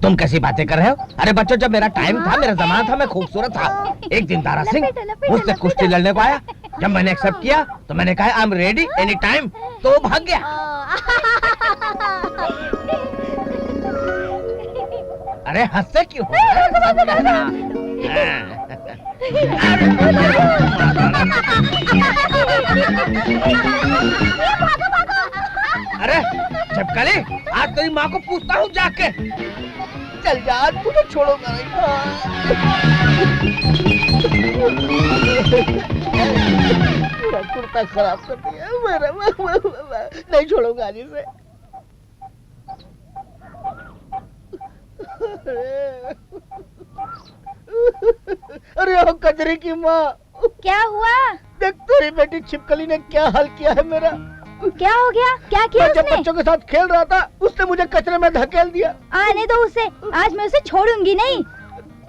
तुम कैसी बातें कर रहे हो? अरे बच्चों, जब मेरा टाइम था, मेरा जमाना था, मैं खूबसूरत था। एक दिन दारा सिंह मुझसे कुश्ती लड़ने को आया। जब मैंने एक्सेप्ट किया तो मैंने कहा I am ready any time, तो वो भाग गया। अरे हंसते क्यों? अरे छिपकली, आज तेरी माँ को पूछता हूँ जाके। चल जा, आज मुझे छोड़ोगा नहीं। पूरा कुर्ता खराब कर दिया मेरा। नहीं छोड़ूंगा आज इसे। अरे ओ कजरी की माँ, क्या हुआ? देख तेरी बेटी छिपकली ने क्या हाल किया है मेरा। क्या हो गया? क्या किया मैं उसने? जब बच्चों के साथ खेल रहा था, उसने मुझे कचरे में धकेल दिया। आने दो उसे, आज मैं उसे छोड़ूंगी नहीं।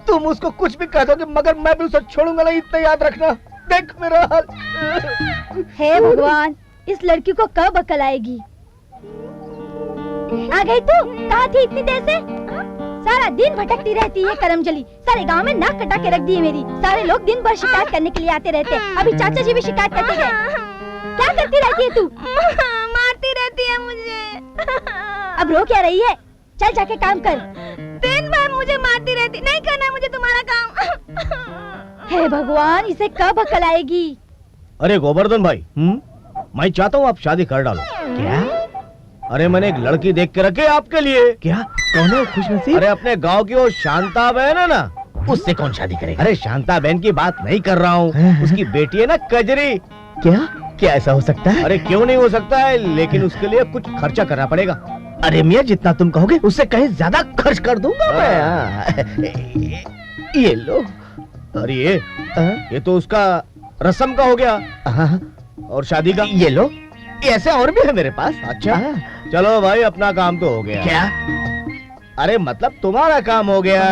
तुम उसको कुछ भी कह दोगे, मगर मैं भी उसे छोड़ूंगा नहीं, इतना याद रखना। देख मेरा हाल। हे भगवान, इस लड़की को कब अकल आएगी? आ गई तू? कहाँ थी इतनी देर से? सारा दिन भटकती रहती है करमजली, सारे गांव में नाक कटा के रख दी है मेरी। सारे लोग दिन भर शिकायत करने के लिए आते रहते हैं। अभी चाचा जी भी शिकायत करते गए। क्या करती रहती है तू? मारती रहती है मुझे। अब रो क्या रही है? चल जाके काम कर। दिन भर मुझे मारती रहती, नहीं करना मुझे तुम्हारा काम। हे भगवान, इसे कब अकल आएगी? अरे गोवर्धन भाई, मैं चाहता हूँ आप शादी कर डालो। क्या? अरे मैंने एक लड़की देख के रखी है आपके लिए। क्या? कौन है खुशनसीब? अरे अपने गांव की वो शांता बहन है ना, उससे कौन शादी करेगा? अरे शांता बहन की बात नहीं कर रहा हूँ, उसकी बेटी है ना कजरी। क्या? क्या ऐसा हो सकता है? अरे क्यों नहीं हो सकता है, लेकिन उसके लिए कुछ खर्चा करना पड़ेगा। अरे मियाँ, जितना तुम कहोगे उससे कहीं ज्यादा खर्च कर दूंगा मैं। ये लो। अरे ये तो उसका रस्म का हो गया। और शादी का ये लो। ऐसे और भी है मेरे पास। अच्छा, चलो भाई, अपना काम तो हो गया। क्या? अरे मतलब तुम्हारा काम हो गया।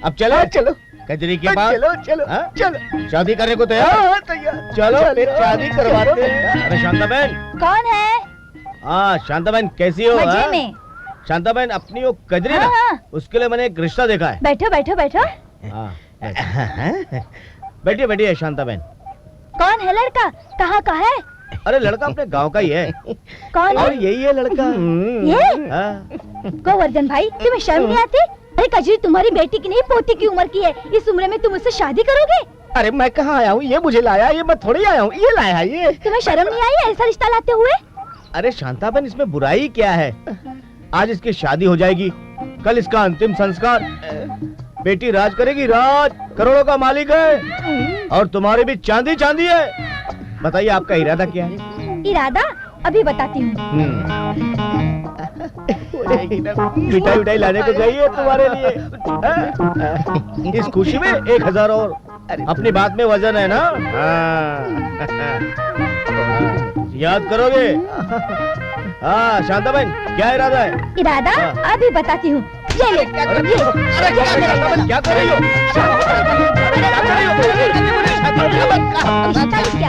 अब चलो चलो कजरी के पास। चलो चलो चलो, शादी करने को तैयार? तैयार। चलो फिर शादी करवाते हैं। अरे शांता बहन। कौन है? हाँ शांता बहन, कैसी हो? मजे में। शांता बहन, अपनी वो कजरी ना, उसके लिए मैंने एक रिश्ता देखा है। बैठो बैठो बैठो। बैठिए बैठिए शांता बहन। कौन है लड़का? कहाँ का है? अरे लड़का अपने गांव का ही है। कौन और है? यही है लड़का। ये? गोवर्धन भाई, तुम्हें शर्म नहीं आती? अरे कजरी तुम्हारी बेटी की नहीं, पोती की उम्र की है। इस उम्र में तुम उससे शादी करोगे? अरे मैं कहाँ आया हूँ? ये मुझे लाया, ये मैं थोड़ी आया हूँ, ये लाया ये। तुम्हें शर्म नहीं आई ऐसा रिश्ता लाते हुए? अरे शांता बहन, इसमें बुराई क्या है? आज इसकी शादी हो जाएगी, कल इसका अंतिम संस्कार। बेटी राज करेगी, राज, करोड़ों का मालिक है, और तुम्हारी भी चांदी चांदी है। बताइए आपका इरादा क्या है? इरादा अभी बताती हूँ। मिठाई उठाई लाने को गई है तुम्हारे लिए। इस खुशी में 1000 और। अपनी बात में वजन है ना? याद करोगे? हाँ शांता बहन, क्या इरादा है? इरादा अभी बताती हूँ। ये ले। क्या कर रही हो?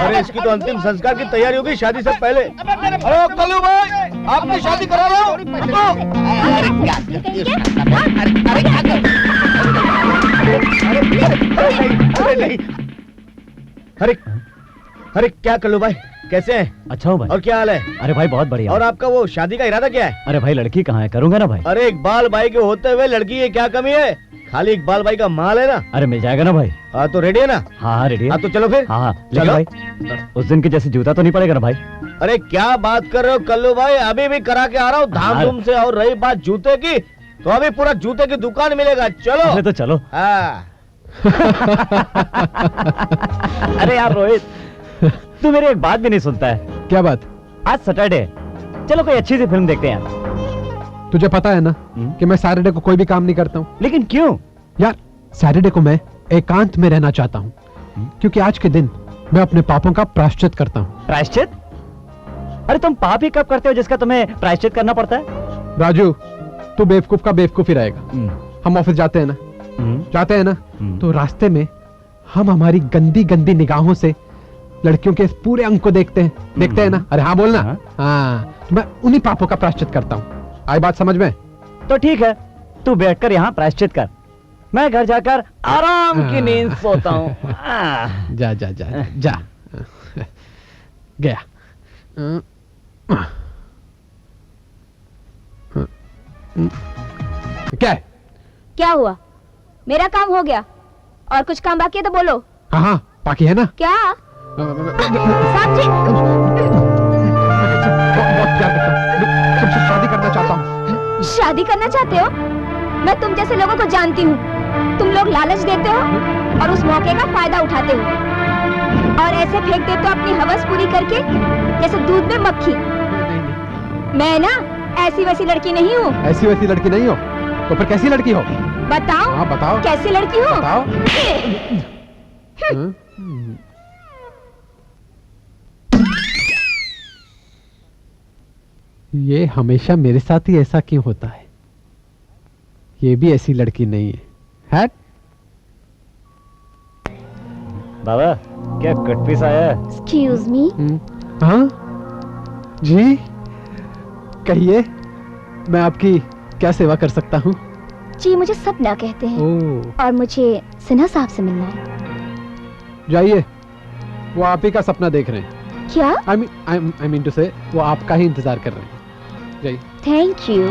अरे इसकी तो अंतिम संस्कार की तैयारी होगी शादी से पहले। अरे कल्लू भाई, आपने शादी करा लो। अरे अरे क्या कल्लू भाई, कैसे हैं? अच्छा हूँ भाई। और क्या हाल है? अरे भाई बहुत बढ़िया। और आपका वो शादी का इरादा क्या है? अरे भाई लड़की कहाँ है, करूँगा ना भाई। अरे इकबाल भाई के होते हुए लड़की है, क्या कमी है? खाली इकबाल भाई का माल है ना। अरे मिल जाएगा ना भाई। हाँ तो रेडी है ना? हाँ रेडी है। हाँ तो चलो फिर। हाँ चलो भाई, उस दिन के जैसे जूता तो नहीं पड़ेगा ना भाई? अरे क्या बात कर रहे हो कल्लू भाई, अभी भी करा के आ रहा हूँ धाम-धूम से। और रही बात जूते की, तो अभी पूरा जूते की दुकान मिलेगा। चलो। अरे तो चलो। हाँ। अरे यार रोहित, तू मेरी एक बात भी नहीं सुनता है। क्या बात? आज सैटरडे, चलो कोई अच्छी सी फिल्म देखते हैं यार। तुझे पता है ना कि मैं सैटरडे को कोई भी काम नहीं करता हूँ। लेकिन क्यों? यार सैटरडे को मैं एकांत में रहना चाहता हूँ, क्योंकि आज के दिन मैं अपने पापों का प्रायश्चित करता हूँ। प्रायश्चित? अरे तुम पाप ही कब करते हो जिसका तुम्हें प्रायश्चित करना पड़ता है? राजू, तू बेवकूफ का बेवकूफ ही रहेगा। हम ऑफिस जाते हैं ना, जाते हैं ना, तो रास्ते में हम हमारी गंदी गंदी निगाहों से लड़कियों के पूरे अंग को देखते हैं ना। अरे हाँ बोलना। हाँ, तो मैं उन्हीं पापों का प्रायश्चित करता हूँ। आई बात समझ में? तो ठीक है, तू बैठकर यहाँ प्रायश्चित कर, मैं घर जाकर आराम की नींद सोता हूँ। जा जा जा जा। गया। क्या है? क्या हुआ? मेरा काम हो गया और कुछ काम बाकी है तो बोलो। हाँ बाकी है ना। क्या? साहब जी, बहुत प्यार करता हूँ, तुमसे शादी करना चाहता हूँ। शादी करना चाहते हो? मैं तुम जैसे लोगों को जानती हूँ। तुम लोग लालच देते हो और उस मौके का फायदा उठाते हो और ऐसे फेंक देते हो अपनी हवस पूरी करके जैसे दूध में मक्खी। मैं ना ऐसी वैसी लड़की नहीं हूँ। ऐसी वैसी लड़की नहीं हो तो फिर कैसी लड़की हो? बताओ। हाँ बताओ। कैसी लड़की हो? बताओ। ये हमेशा मेरे साथ ही ऐसा क्यों होता है? ये भी ऐसी लड़की नहीं है। बाबा क्या कट पीस आया है? Excuse me? हाँ जी, कहिए, मैं आपकी क्या सेवा कर सकता हूँ? जी मुझे सपना कहते हैं ओह, और मुझे सिन्हा साहब से मिलना है। जाइए, वो आप ही का सपना देख रहे हैं। क्या? I mean to say, वो आपका ही इंतजार कर रहे हैं। जाइए। Thank you.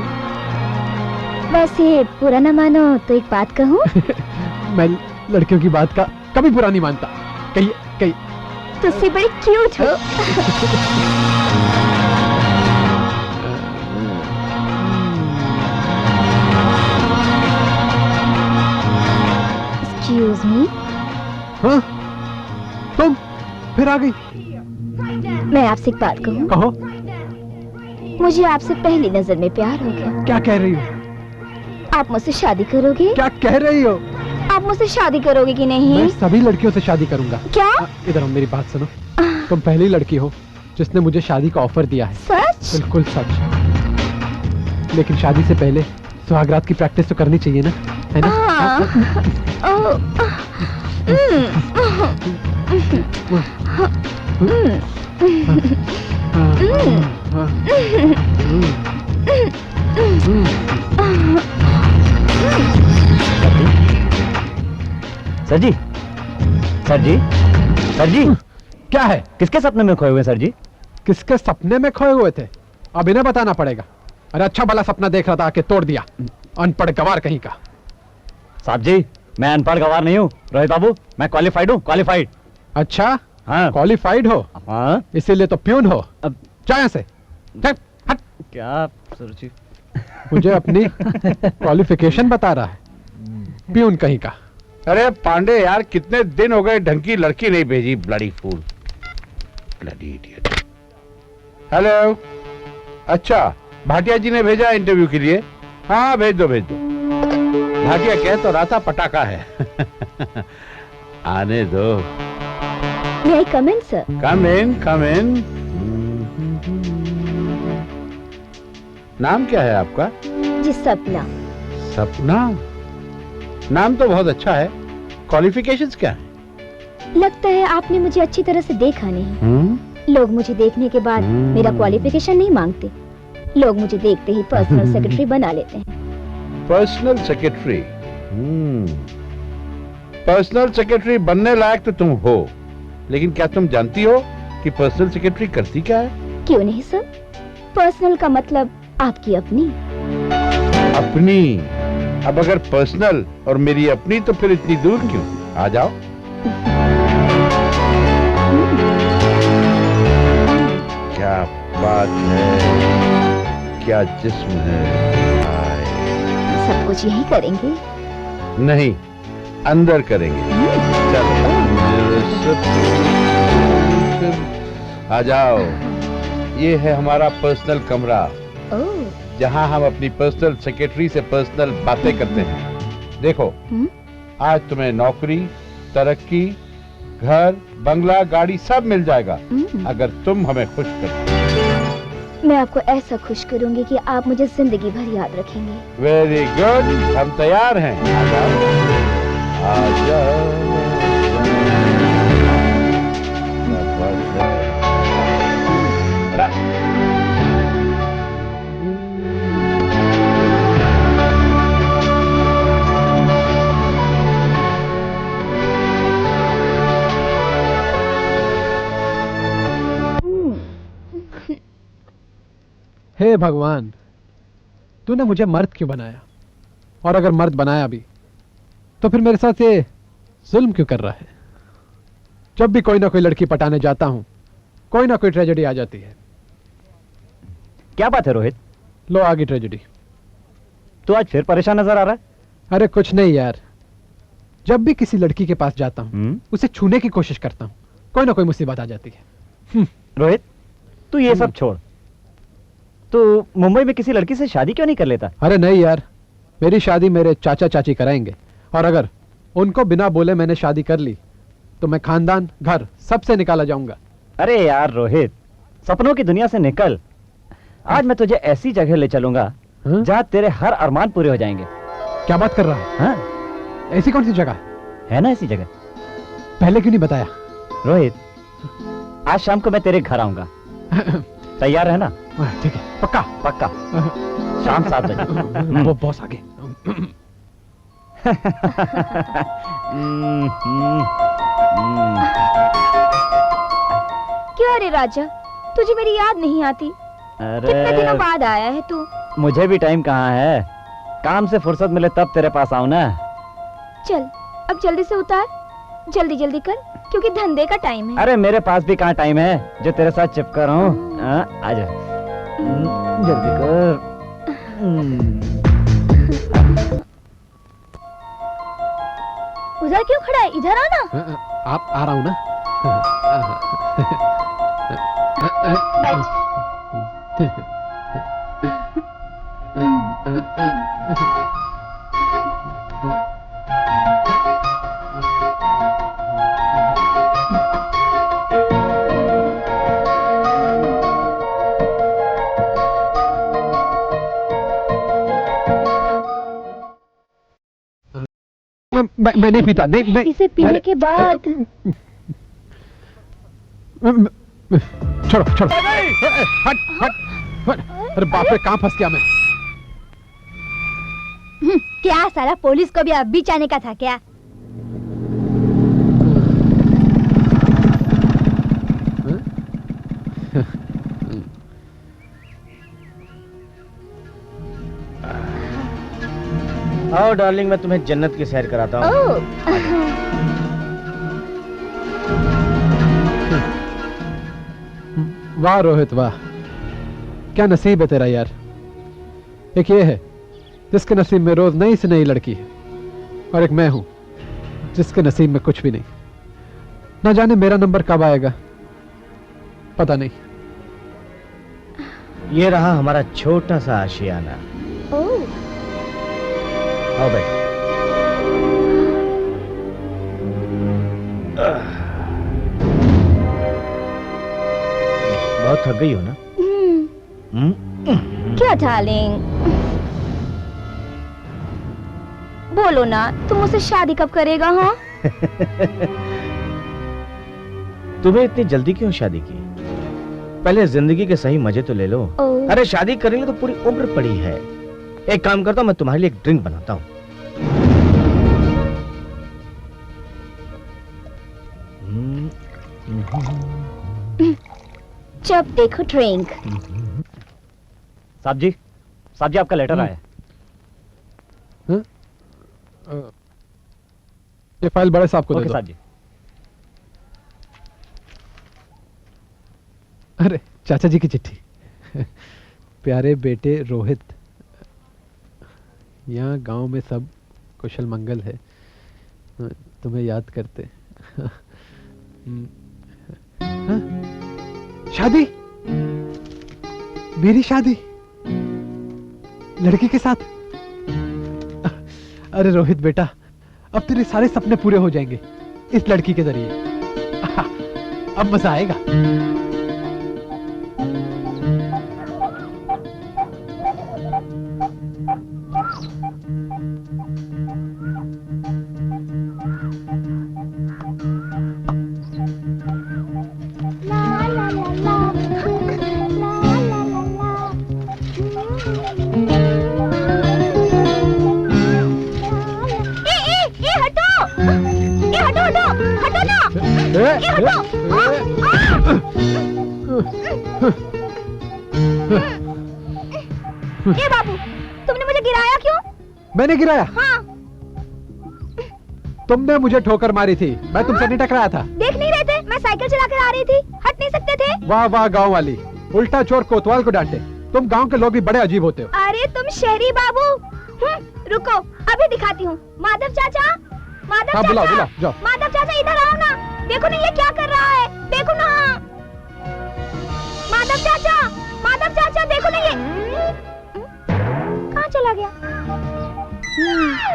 वैसे बुरा ना मानो तो एक बात कहूँ? मैं लड़कियों की बात का कभी बुरा नहीं मानता। कहिए कहिए। तुझसे बड़ी क्यूट हो। Excuse me? हाँ, तुम फिर आ गई। मैं आपसे एक बात कहूँ? कहो। मुझे आपसे पहली नजर में प्यार हो गया। क्या कह रही हो? आप मुझसे शादी करोगे? क्या कह रही हो? आप मुझसे शादी करोगे कि नहीं? मैं सभी लड़कियों से शादी करूंगा। क्या? इधर आओ, मेरी बात सुनो। तुम पहली लड़की हो जिसने मुझे शादी का ऑफर दिया है। सच? बिल्कुल सच। लेकिन शादी से पहले सुहागरात की प्रैक्टिस तो करनी चाहिए ना, है ना? सर जी, सर जी, सर जी, क्या है? किसके सपने में खोए हुए सर जी? किसके सपने में खोए हुए थे? अब इन्हें बताना पड़ेगा। अरे अच्छा भला सपना देख रहा था, आके तोड़ दिया। अनपढ़ गवार कहीं का। साहब जी, मैं अनपढ़ गवार नहीं हूँ रोहित बाबू, मैं क्वालिफाइड हूँ, क्वालिफाइड। अच्छा, हाँ क्वालिफाइड हो? हाँ। इसीलिए तो प्यून हो। अब जा यहाँ से। हट। क्या सर जी? मुझे अपनी क्वालिफिकेशन बता रहा है, प्यून कहीं का। अरे पांडे यार, कितने दिन हो गए ढंग की लड़की नहीं भेजी। Bloody fool, bloody idiot. Hello, अच्छा भाटिया जी ने भेजा इंटरव्यू के लिए? हाँ भेज दो भेज दो। भाटिया कह तो रहा था पटाखा है। आने दो। May I come in, sir? कम इन कम इन। नाम क्या है आपका? जी सपना। सपना? नाम तो बहुत अच्छा है। क्वालिफिकेशंस क्या है? लगता है आपने मुझे अच्छी तरह से देखा नहीं। लोग मुझे देखने के बाद मेरा क्वालिफिकेशन नहीं मांगते। लोग मुझे देखते ही पर्सनल सेक्रेटरी बना लेते हैं। Personal secretary? पर्सनल सेक्रेटरी बनने लायक तो तुम हो, लेकिन क्या तुम जानती हो कि पर्सनल सेक्रेटरी करती क्या है? क्यों नहीं सर, पर्सनल का मतलब आपकी अपनी। अपनी? अब अगर पर्सनल और मेरी अपनी तो फिर इतनी दूर क्यों? आ जाओ। क्या बात है, क्या जिस्म है। सब कुछ यही करेंगे? नहीं, अंदर करेंगे। चलो आ जाओ। ये है हमारा पर्सनल कमरा, जहां हम अपनी पर्सनल सेक्रेटरी से पर्सनल बातें करते हैं। देखो, आज तुम्हें नौकरी, तरक्की, घर, बंगला, गाड़ी सब मिल जाएगा अगर तुम हमें खुश कर। मैं आपको ऐसा खुश करूंगी कि आप मुझे जिंदगी भर याद रखेंगे। वेरी गुड, हम तैयार हैं। आ जाओ, आ जाओ। हे भगवान, तूने मुझे मर्द क्यों बनाया? और अगर मर्द बनाया भी तो फिर मेरे साथ ये जुल्म क्यों कर रहा है? जब भी कोई ना कोई लड़की पटाने जाता हूं, कोई ना कोई ट्रेजेडी आ जाती है। क्या बात है रोहित? लो आ गई ट्रेजेडी। तू आज फिर परेशान नजर आ रहा है। अरे कुछ नहीं यार, जब भी किसी लड़की के पास जाता हूं, उसे छूने की कोशिश करता हूं, कोई ना कोई मुसीबत आ जाती है। रोहित, तू ये सब छोड़, तू मुंबई में किसी लड़की से शादी क्यों नहीं कर लेता? अरे नहीं यार, मेरी शादी मेरे चाचा चाची कराएंगे, और अगर उनको बिना बोले मैंने शादी कर ली तो मैं खानदान, घर, सबसे निकाला जाऊंगा। अरे यार रोहित, सपनों की दुनिया से निकल। आज मैं तुझे ऐसी जगह ले चलूंगा जहाँ तेरे हर अरमान पूरे हो जाएंगे। क्या बात कर रहा है? हाँ? ऐसी कौन सी जगह है ना ऐसी जगह? पहले क्यों नहीं बताया? रोहित, आज शाम को मैं तेरे घर आऊंगा। तैयार है ना? ठीक है, पक्का पक्का। शाम 7 बजे। वो बॉस आ गए। क्या रे राजा, तुझे मेरी याद नहीं आती? कितने दिनों बाद आया है तू। मुझे भी टाइम कहाँ है, काम से फुर्सत मिले तब तेरे पास आऊं ना। चल अब जल्दी से उतार, जल्दी जल्दी कर, क्योंकि धंधे का टाइम है। अरे मेरे पास भी कहाँ टाइम है जो तेरे साथ चिपका रहा हूँ। आजा, जल्दी कर। उधर क्यों खड़ा है, इधर आना। आप आ रहा हूं ना। मैं नहीं पीता, नहीं मैं इसे पीने के बाद छोड़ो छोड़ो। हट हट हट। अरे बाप रे, कहाँ फंस गया मैं? क्या साला पुलिस को भी अब भी जाने का था क्या? आओ डार्लिंग, मैं तुम्हें जन्नत की सैर कराता हूँ। वाह रोहित वाह, क्या नसीब है तेरा यार। एक ये है जिसके नसीब में रोज नई से नई लड़की है, और एक मैं हूं जिसके नसीब में कुछ भी नहीं। ना जाने मेरा नंबर कब आएगा, पता नहीं। ये रहा हमारा छोटा सा आशियाना। आओ बेटा। बहुत थक गई हो ना? क्या डार्लिंग, बोलो ना, तुम मुझसे शादी कब करेगा? हाँ तुम्हें इतनी जल्दी क्यों शादी की? पहले जिंदगी के सही मजे तो ले लो। अरे शादी करेंगे तो पूरी उम्र पड़ी है। एक काम करता हूँ, मैं तुम्हारे लिए एक ड्रिंक बनाता हूँ। जब देखो ड्रिंक। साहब जी आपका लेटर आया। ये फाइल बड़े साहब को दे दो। साहब जी। अरे चाचा जी की चिट्ठी। प्यारे बेटे रोहित, यहाँ गांव में सब कुशल मंगल है, तुम्हें याद करते। शादी, मेरी शादी लड़की के साथ। अरे रोहित बेटा, अब तेरे सारे सपने पूरे हो जाएंगे इस लड़की के जरिए। अब मजा आएगा। ये बाबू, तुमने मुझे गिराया क्यों? मैंने गिराया? हाँ। तुमने मुझे ठोकर मारी थी, मैं तुमसे नहीं टकराया था। देख नहीं रहे थे? मैं साइकिल चलाकर आ रही थी, हट नहीं सकते थे? वाह वाह गांव वाली, उल्टा चोर कोतवाल को डांटे। तुम गांव के लोग भी बड़े अजीब होते हो। अरे तुम शहरी बाबू। रुको, अभी दिखाती हूँ। माधव चाचा, माधव हाँ, चाचा, बुलाओ बुलाओ, जाओ। माधव चाचा इधर आओ ना। देखो ना ये क्या कर रहा है, देखो ना। माधव चाचा देखो ना ये। कहाँ चला गया?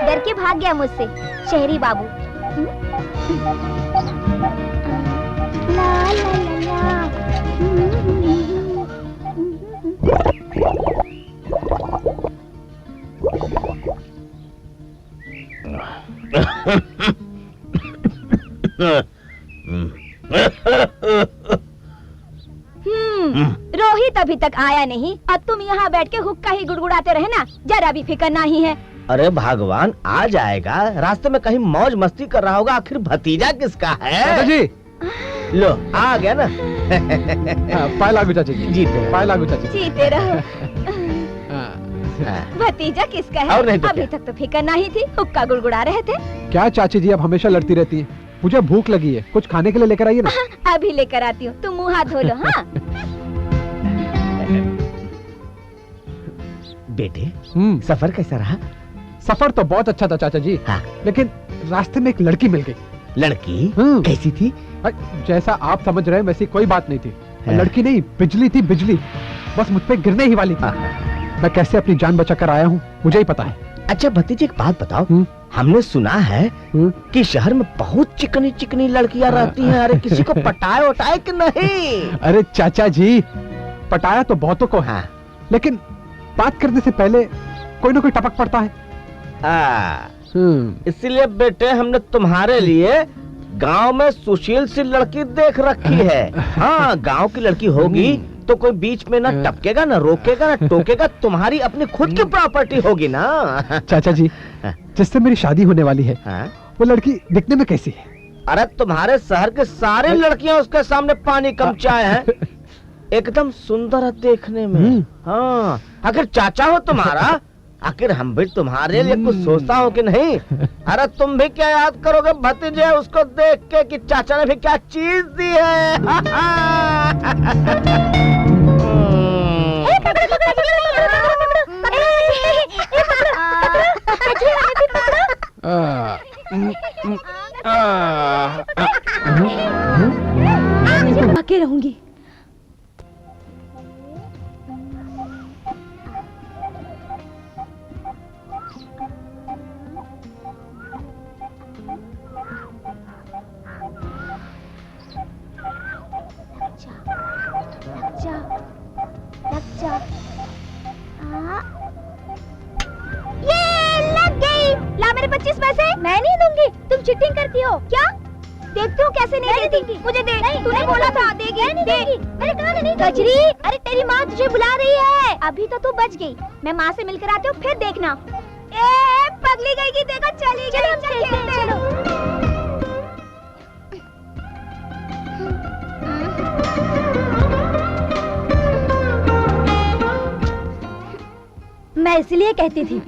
डर के भाग गया मुझसे, शहरी बाबू। ला ला ला रोहित अभी तक आया नहीं, अब तुम यहाँ बैठ के हुक्का ही गुड़गुड़ाते रहे ना, जरा भी फिक्र नहीं है। अरे भगवान, आ जाएगा। रास्ते में कहीं मौज मस्ती कर रहा होगा। आखिर भतीजा किसका है? चाचा जी, लो आ गया ना। पाए लागू चाचा जी, जीते रहो। पाए लागू चाचा जी। जीते रहो। हाँ। भतीजा किसका है? और नहीं तो अभी क्या? तक तो फिक्र नहीं थी, हुक्का गुड़गुड़ा रहे थे। क्या चाची जी अब हमेशा लड़ती रहती हैं? मुझे भूख लगी है, कुछ खाने के लिए लेकर आइए ना। अभी लेकर आती हूँ, तुम मुँह हाथ धो लो। हाँ बेटे, सफर कैसा रहा? सफर तो बहुत अच्छा था चाचा जी। हाँ। लेकिन रास्ते में एक लड़की मिल गई। लड़की? हम्म। कैसी थी? जैसा आप समझ रहे हैं वैसी कोई बात नहीं थी। है। लड़की नहीं, बिजली थी, बिजली। बस मुझ पे गिरने ही वाली थी। मैं कैसे अपनी जान बचा कर आया हूँ मुझे ही पता है। अच्छा भतीजे, एक बात बताओ। हमने सुना है कि शहर में बहुत चिकनी चिकनी लड़कियां रहती हैं। अरे किसी को पटाए उठाए कि नहीं? अरे चाचा जी, पटाया तो बहुतों को है, लेकिन बात करने से पहले कोई ना कोई टपक पड़ता है। इसीलिए बेटे हमने तुम्हारे लिए गांव में सुशील सी लड़की देख रखी है। हाँ, गांव की लड़की होगी तो कोई बीच में ना टपकेगा, ना रोकेगा, ना टोकेगा। तुम्हारी अपनी खुद की प्रॉपर्टी होगी ना। चाचा जी, जिससे मेरी शादी होने वाली है, वो लड़की दिखने में कैसी है? अरे तुम्हारे शहर के सारे लड़कियां उसके सामने पानी कम चाय हैं। एकदम सुंदर है देखने में। हाँ, आखिर चाचा हो तुम्हारा, आखिर हम भी तुम्हारे लिए कुछ सोचता हो कि नहीं? अरे तुम भी क्या याद करोगे भतीजे उसको देख के कि चाचा ने भी क्या चीज दी है। आके रहूंगी। ये लग गई। ला मेरे 25 पैसे। मैं नहीं दूंगी, तुम चीटिंग करती हो क्या? देखती हूँ कैसे नहीं देती। मुझे दे। तूने बोला था देगी। दे। मैंने कहा नहीं। गजरी, अरे तेरी माँ तुझे बुला रही है। अभी तो तू बच गई, मैं माँ से मिलकर आती हूँ, फिर देखना। ए पगली गई की देखो, चली गई। चलो। मैं इसलिए कहती थी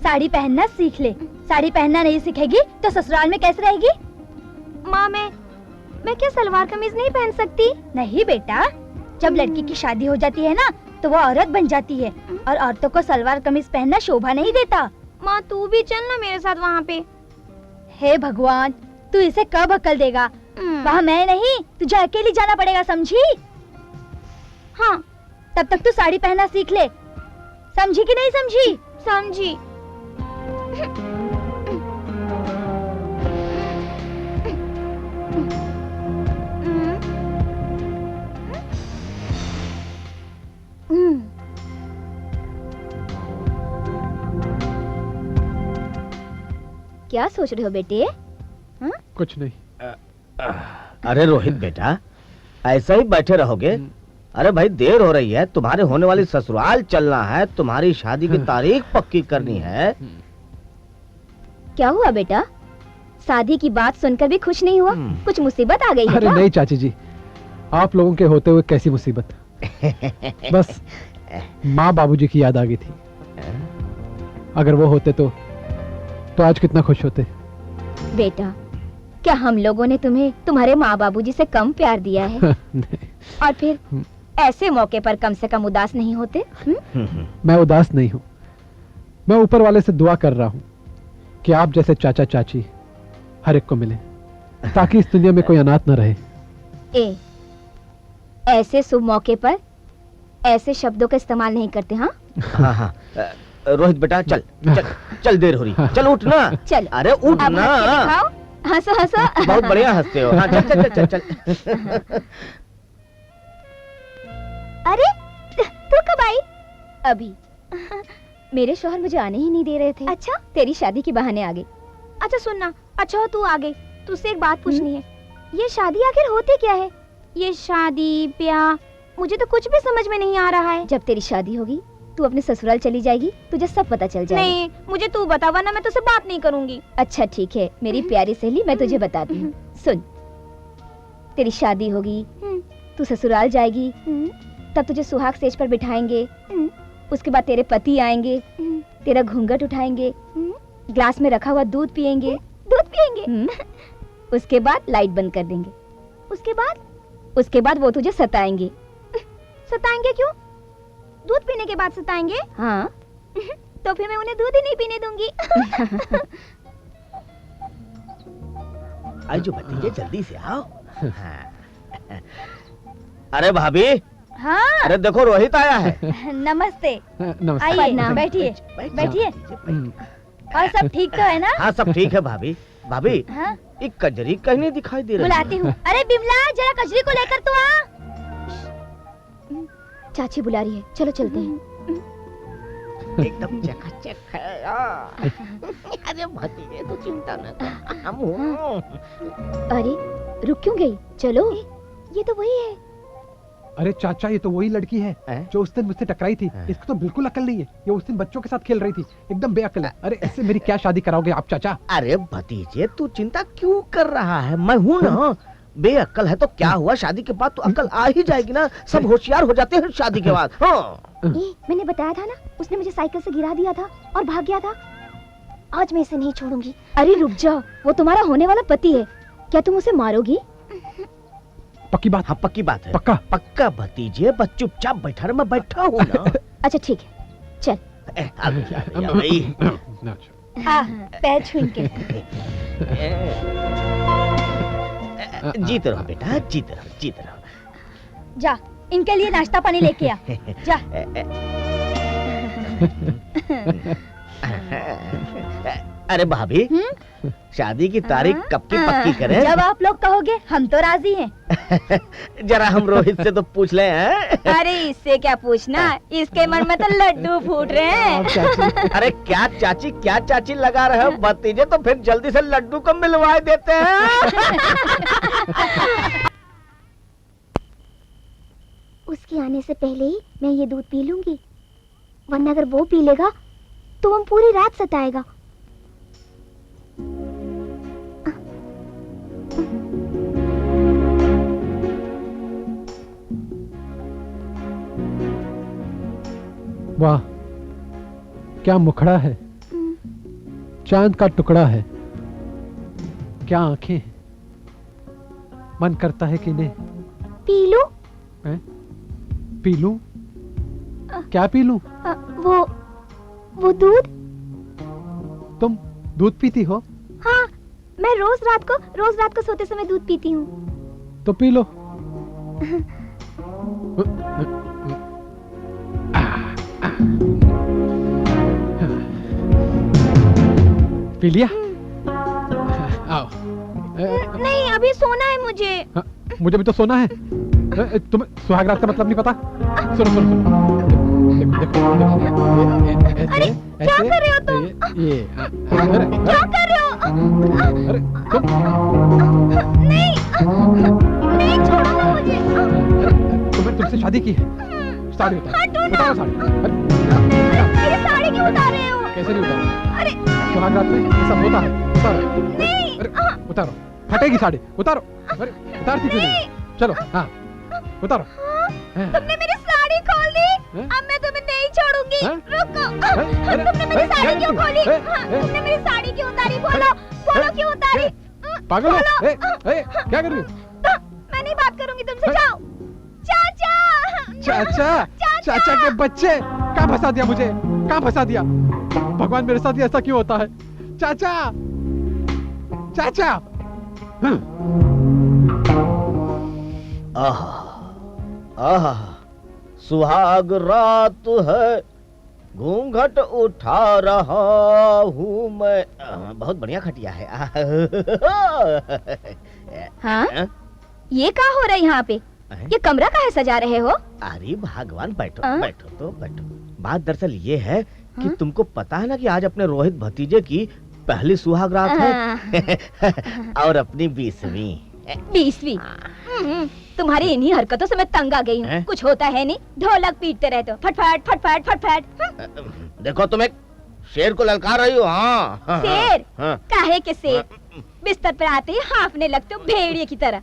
साड़ी पहनना सीख ले। साड़ी पहनना नहीं सीखेगी तो ससुराल में कैसे रहेगी? माँ मैं क्या सलवार कमीज नहीं पहन सकती? नहीं बेटा, जब लड़की की शादी हो जाती है ना तो वो औरत बन जाती है, और औरतों को सलवार कमीज पहनना शोभा नहीं देता। माँ तू भी चल ना मेरे साथ वहाँ पे। हे भगवान, तू इसे कब अकल देगा? वहाँ मैं नहीं, तुझे अकेली जाना पड़ेगा, समझी? हाँ, तब तक तू साड़ी पहनना सीख ले। समझी कि नहीं समझी? समझी। क्या सोच रहे हो बेटे? हाँ? कुछ नहीं। अरे रोहित बेटा, ऐसा ही बैठे रहोगे? अरे भाई देर हो रही है, तुम्हारे होने वाली ससुराल चलना है, तुम्हारी शादी की तारीख पक्की करनी है। क्या हुआ बेटा? शादी की बात सुनकर भी खुश नहीं हुआ? कुछ मुसीबत आ गई है अरे क्या? नहीं चाची जी, आप लोगों के होते हुए कैसी मुसीबत। बस माँ बाबूजी की याद आ गई थी। अगर वो होते तो आज कितना खुश होते। बेटा, क्या हम लोगों ने तुम्हें तुम्हारे माँ बाबूजी से कम प्यार दिया है? नहीं, और फिर ऐसे मौके पर कम से कम उदास नहीं होते? मैं उदास नहीं हूँ। मैं ऊपर वाले से दुआ कर रहा हूँ कि आप जैसे चाचा चाची हर एक को मिले, ताकि इस दुनिया में कोई अनाथ न रहे। ऐसे शुभ मौके पर ऐसे शब्दों का इस्तेमाल नहीं करते। हाँ हाँ हाँ। रोहित बेटा चल चल चल, देर हो रही, चल उठ ना। चल, अरे उठ अब ना। हंस के दिखाओ। हंसो हंसो। बहुत बढ़िया हंसते हो। हाँ चल चल चल चल चल। अरे तू कब आई? अभी। मेरे शौहर मुझे आने ही नहीं दे रहे थे। अच्छा, तेरी शादी के बहाने आ गई। अच्छा सुनना, अच्छा तू आ गई, तुझसे एक बात पूछनी है। ये शादी आखिर होती क्या है? ये शादी ब्याह मुझे तो कुछ भी समझ में नहीं आ रहा है। जब तेरी शादी होगी तू अपने ससुराल चली जाएगी, तुझे सब पता चल जाएगा। नहीं, मुझे तू बता, वरना मैं तुझसे बात नहीं करूंगी। अच्छा ठीक है मेरी प्यारी सहेली, मैं तुझे बताती हूँ। सुन, तेरी शादी होगी, तू ससुराल जाएगी, तब तुझे सुहाग सेज पर बिठाएंगे। उसके बाद तेरे पति आएंगे, तेरा घूंघट उठाएंगे, ग्लास में रखा हुआ दूध पिएंगे। दूध पिएंगे? उसके बाद लाइट बंद कर देंगे। उसके बाद वो तुझे सताएंगे। सताएंगे क्यों? दूध पीने के बाद सताएंगे? हाँ। तो फिर मैं उन्हें दूध ही नहीं पीने दूंगी। आज जो भतीजे जल्दी से आओ। हाँ। अरे भाभी। हाँ। अरे देखो रोहित आया है। नमस्ते। नमस्ते। आइए, बैठिए बैठिए। और सब ठीक तो है ना? हाँ सब ठीक है भाभी। भाभी हाँ? एक कजरी कहीं नहीं दिखाई दे रही। बुलाती हूँ। अरे बिमला, जरा कजरी को लेकर तो आ। चाची बुला रही है, चलो चलते हैं। एकदम चकाचक है। अरे भतीजे तो चिंता न कर, हम हूँ। अरे रुक क्यों गई? चलो। ये तो वही है। अरे चाचा, ये तो वही लड़की है जो उस दिन मुझसे टकराई थी। इसको तो बिल्कुल अकल नहीं है। ये उस दिन बच्चों के साथ खेल रही थी, एकदम बेअकल है। अरे इससे मेरी क्या शादी कराओगे आप चाचा? अरे भतीजे तू चिंता क्यों कर रहा है, मैं हूँ ना। बेअक्ल है तो क्या हुआ, शादी के बाद तो अकल आ ही जाएगी ना। सब होशियार हो जाते हैं शादी के बाद। हाँ। मैंने बताया था ना, उसने मुझे साइकिल से गिरा दिया था और भाग गया था। आज मैं इसे नहीं छोड़ूंगी। अरे रुक जाओ, वो तुम्हारा होने वाला पति है। क्या तुम उसे मारोगी? पक्की बात? हाँ पक्की बात है। पक्का? पक्का भतीजे, बस चुपचाप बैठा रहे, मैं बैठा हूँ ना। अच्छा ठीक है, चल। पैर छून के। जीत रहो बेटा, जीत रहो, जीत रहो। जा, इनके लिए नाश्ता पानी लेके आ। जा। अरे भाभी, शादी की तारीख कब की पक्की करें? जब आप लोग कहोगे, हम तो राजी हैं। जरा हम रोहित से तो पूछ ले। अरे इससे क्या पूछना, इसके मन में तो लड्डू फूट रहे हैं। अरे क्या चाची लगा रहे हो भतीजे, तो फिर जल्दी से लड्डू को मिलवा देते हैं। उसके आने से पहले ही मैं ये दूध पी लूंगी, वरना अगर वो पी लेगा तो हम पूरी रात सताएगा। वाह, क्या मुखड़ा है, चांद का टुकड़ा है, क्या आंखें। मन करता है कि इन्हें पी लूं? पी लूं? क्या पी लूं? वो दूध। तुम दूध पीती हो? हाँ, मैं रोज रात को सोते समय दूध पीती हूँ। तो पी लो। पी लिया? आओ। नहीं, अभी सोना है मुझे। हाँ, मुझे भी तो सोना है। तुम्हें सुहाग रात का मतलब नहीं पता? सुनो। देखो। अरे क्या कर रहे हो तुम? क्या कर रहे हो? अरे तुम नहीं, छोड़ो मुझे। तुमसे शादी की है। साड़ी उतारो साड़ी। मेरी साड़ी क्यों उतार रहे हो? कैसे नहीं उतारो? अरे सुहाग रात में ये सब होता है। उतारो। नहीं। अरे उतारो, फटेगी साड़ी। उतारो। अरे उतारती क्यों नहीं? चलो हाँ उतारो। तुमने मेरी साड़ी खोल दी। अब मैं तुम्हें नहीं छोड़ूंगी। हाँ? रुको। अरे, तुमने मेरी अरे, साड़ी क्या क्यों कर खोली? रही हो? तुमने मेरी साड़ी क्यों उतारी? बोलो बोलो क्यों उतारी? पागल हो? बोलो। क्या कर रही हो? मैं नहीं बात करूंगी तुमसे, जाओ। चाचा चाचा, चाचा के बच्चे, कहाँ फंसा दिया मुझे? कहाँ फंसा दिया? भगवान मेरे साथ ही ऐसा क्यों होता है? चाचा, चाचा। आह, आह, सुहाग रात है, घूंघट उठा रहा हूँ मैं। बहुत बढ़िया खटिया है। हाँ? ये क्या हो रहा है यहाँ पे? ये कमरा काहे सजा रहे हो? अरे भगवान, बैठो हाँ? बैठो तो बैठो। बात दरअसल ये है कि तुमको पता है ना कि आज अपने रोहित भतीजे की पहली सुहाग रात है और अपनी 20वीं। 20वीं? तुम्हारी इन्हीं हरकतों से मैं तंग आ गई हूँ। हैं? कुछ होता है नहीं, ढोलक पीटते रहते हो, फटफट फटफट फटफट। देखो तुम एक शेर को ललकार रही हो। हाँ, हाँ, शेर? हाँ, काहे के शेर? बिस्तर पर आते ही हाँफने लगते हो भेड़िए की तरह।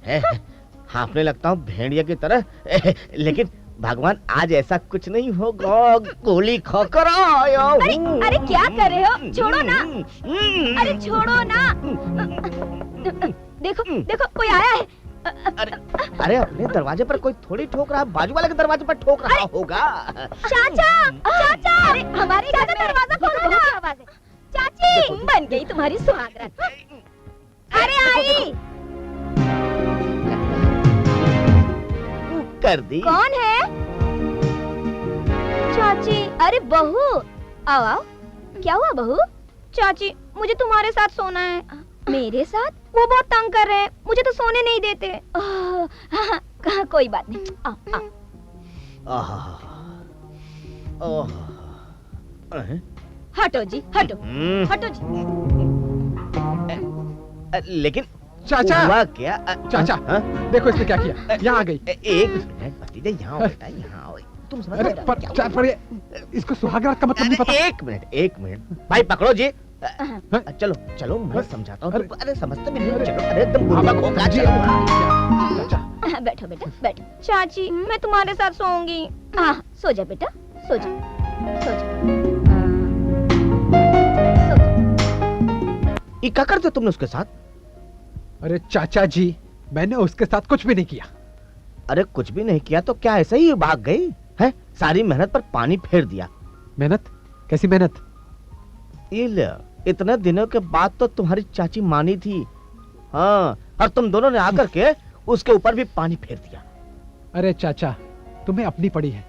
हाँफने लगता हूँ भेड़िया की तरह, लेकिन भगवान आज ऐसा कुछ नहीं होगा। गोली खाकर आया हूँ। अरे अरे क्या कर रहे हो? छोड़ो ना। अरे छोड़ो ना। देखो देखो कोई आया है। अरे अपने दरवाजे पर कोई थोड़ी ठोक रहा है, बाजू वाले के दरवाजे पर ठोक रहा होगा। चाचा चाचा, अरे हमारे घर का दरवाजा खोलो ना। आवाज है। चाची बन गई तुम्हारी सुहागरात। अरे आई। कर दी। कौन है? चाची। अरे बहू, आओ आओ। क्या हुआ बहू? चाची मुझे तुम्हारे साथ सोना है। मेरे साथ? वो बहुत तंग कर रहे हैं, मुझे तो सोने नहीं देते। हाँ, कोई बात नहीं, आओ आओ। हटो जी, हटो हटो जी। लेकिन चाचा, हुआ क्या? चाचा, हाँ? देखो इसने क्या किया। यहाँ आ गई। एक मिनट भतीजे, यहाँ आओ बेटा, यहाँ आओ। तुम समझ अरे रहे हो पर क्या चाचा, पर ये इसको सुहागरात का मतलब नहीं पता। एक मिनट भाई, पकड़ो जी। चलो चलो, मैं समझाता हूँ। अरे समझते भी नहीं। चलो, अरे एकदम गुरुबक हो गया। चलो चाचा, बैठो बेटा बैठो। चाची मैं तुम्हारे साथ सोऊंगी। हाँ सो जा बेटा, सो जा सो जा। ये क्या करते हो तुमने उसके साथ? अरे चाचा जी, मैंने उसके साथ कुछ भी नहीं किया। अरे कुछ भी नहीं किया तो क्या ऐसे ही भाग गई है? सारी मेहनत पर पानी फेर दिया। मेहनत? कैसी मेहनत? ये ले, इतने दिनों के बाद तो तुम्हारी चाची मानी थी। हाँ, और तुम दोनों ने आकर के उसके ऊपर भी पानी फेर दिया। अरे चाचा, तुम्हें अपनी पड़ी है।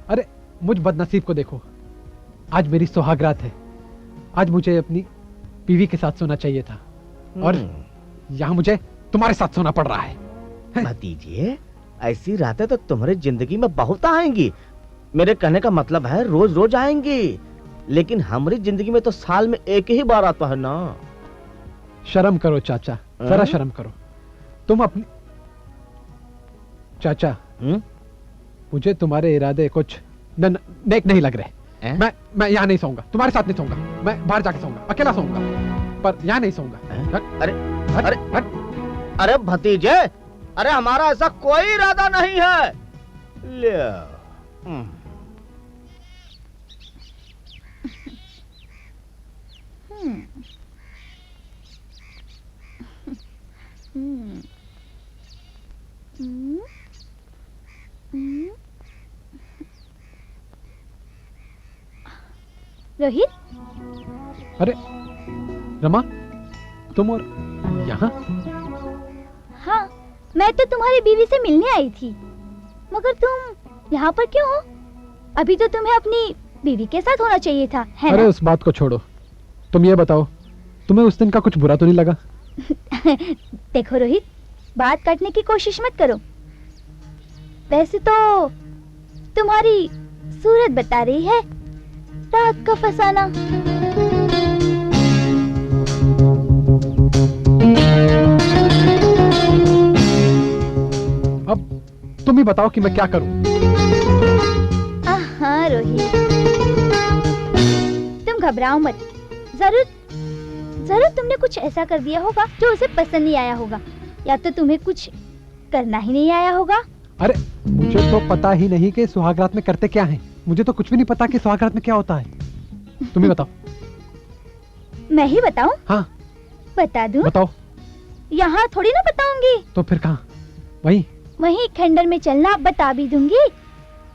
अरे मुझ बदनसीब को देखो, आज मेरी सुहागरात है। आज मुझे अपनी बीवी के साथ सोना चाहिए था और यहाँ मुझे तुम्हारे साथ सोना पड़ रहा है। भतीजे, ऐसी रातें तो तुम्हारी जिंदगी में बहुत आएंगी। मेरे कहने का मतलब है रोज रोज आएंगी, लेकिन हमारी जिंदगी में तो साल में एक ही बार आता है ना। शर्म करो चाचा, जरा शर्म करो। तुम अपनी चाचा, मुझे तुम्हारे इरादे कुछ नेक नहीं लग रहे। मैं यहाँ नहीं सोऊंगा, तुम्हारे साथ नहीं सोऊंगा। मैं बाहर जाके सोऊंगा, अकेला सोऊंगा, पर यहाँ नहीं सोऊंगा। अरे अरे अरे भतीजे, अरे हमारा ऐसा कोई इरादा नहीं है। ले रोहित। अरे रमा, तुम और यहाँ? हाँ, मैं तो तुम्हारी बीवी से मिलने आई थी, मगर तुम यहाँ पर क्यों हो? अभी तो तुम्हें अपनी बीवी के साथ होना चाहिए था, है अरे ना? उस बात को छोड़ो, तुम ये बताओ, तुम्हें उस दिन का कुछ बुरा तो नहीं लगा? देखो रोहित, बात काटने की कोशिश मत करो। वैसे तो तुम्हारी सूरत बता रही है रात का फसाना। अब तुम ही बताओ कि मैं क्या करूं? हाँ रोहित, तुम घबराओ मत। जरूर तुमने कुछ ऐसा कर दिया होगा जो उसे पसंद नहीं आया होगा, या तो तुम्हें कुछ करना ही नहीं आया होगा, अरे मुझे तो पता ही नहीं कि सुहाग रात में करते क्या है। मुझे तो कुछ भी नहीं पता कि सुहाग रात में क्या होता है। तुम ही बताओ। मैं ही बताऊं? हाँ बता दूं? बताओ। यहाँ थोड़ी ना बताऊंगी। तो फिर कहाँ? वहीं वहीं खंडर में चलना बता भी दूंगी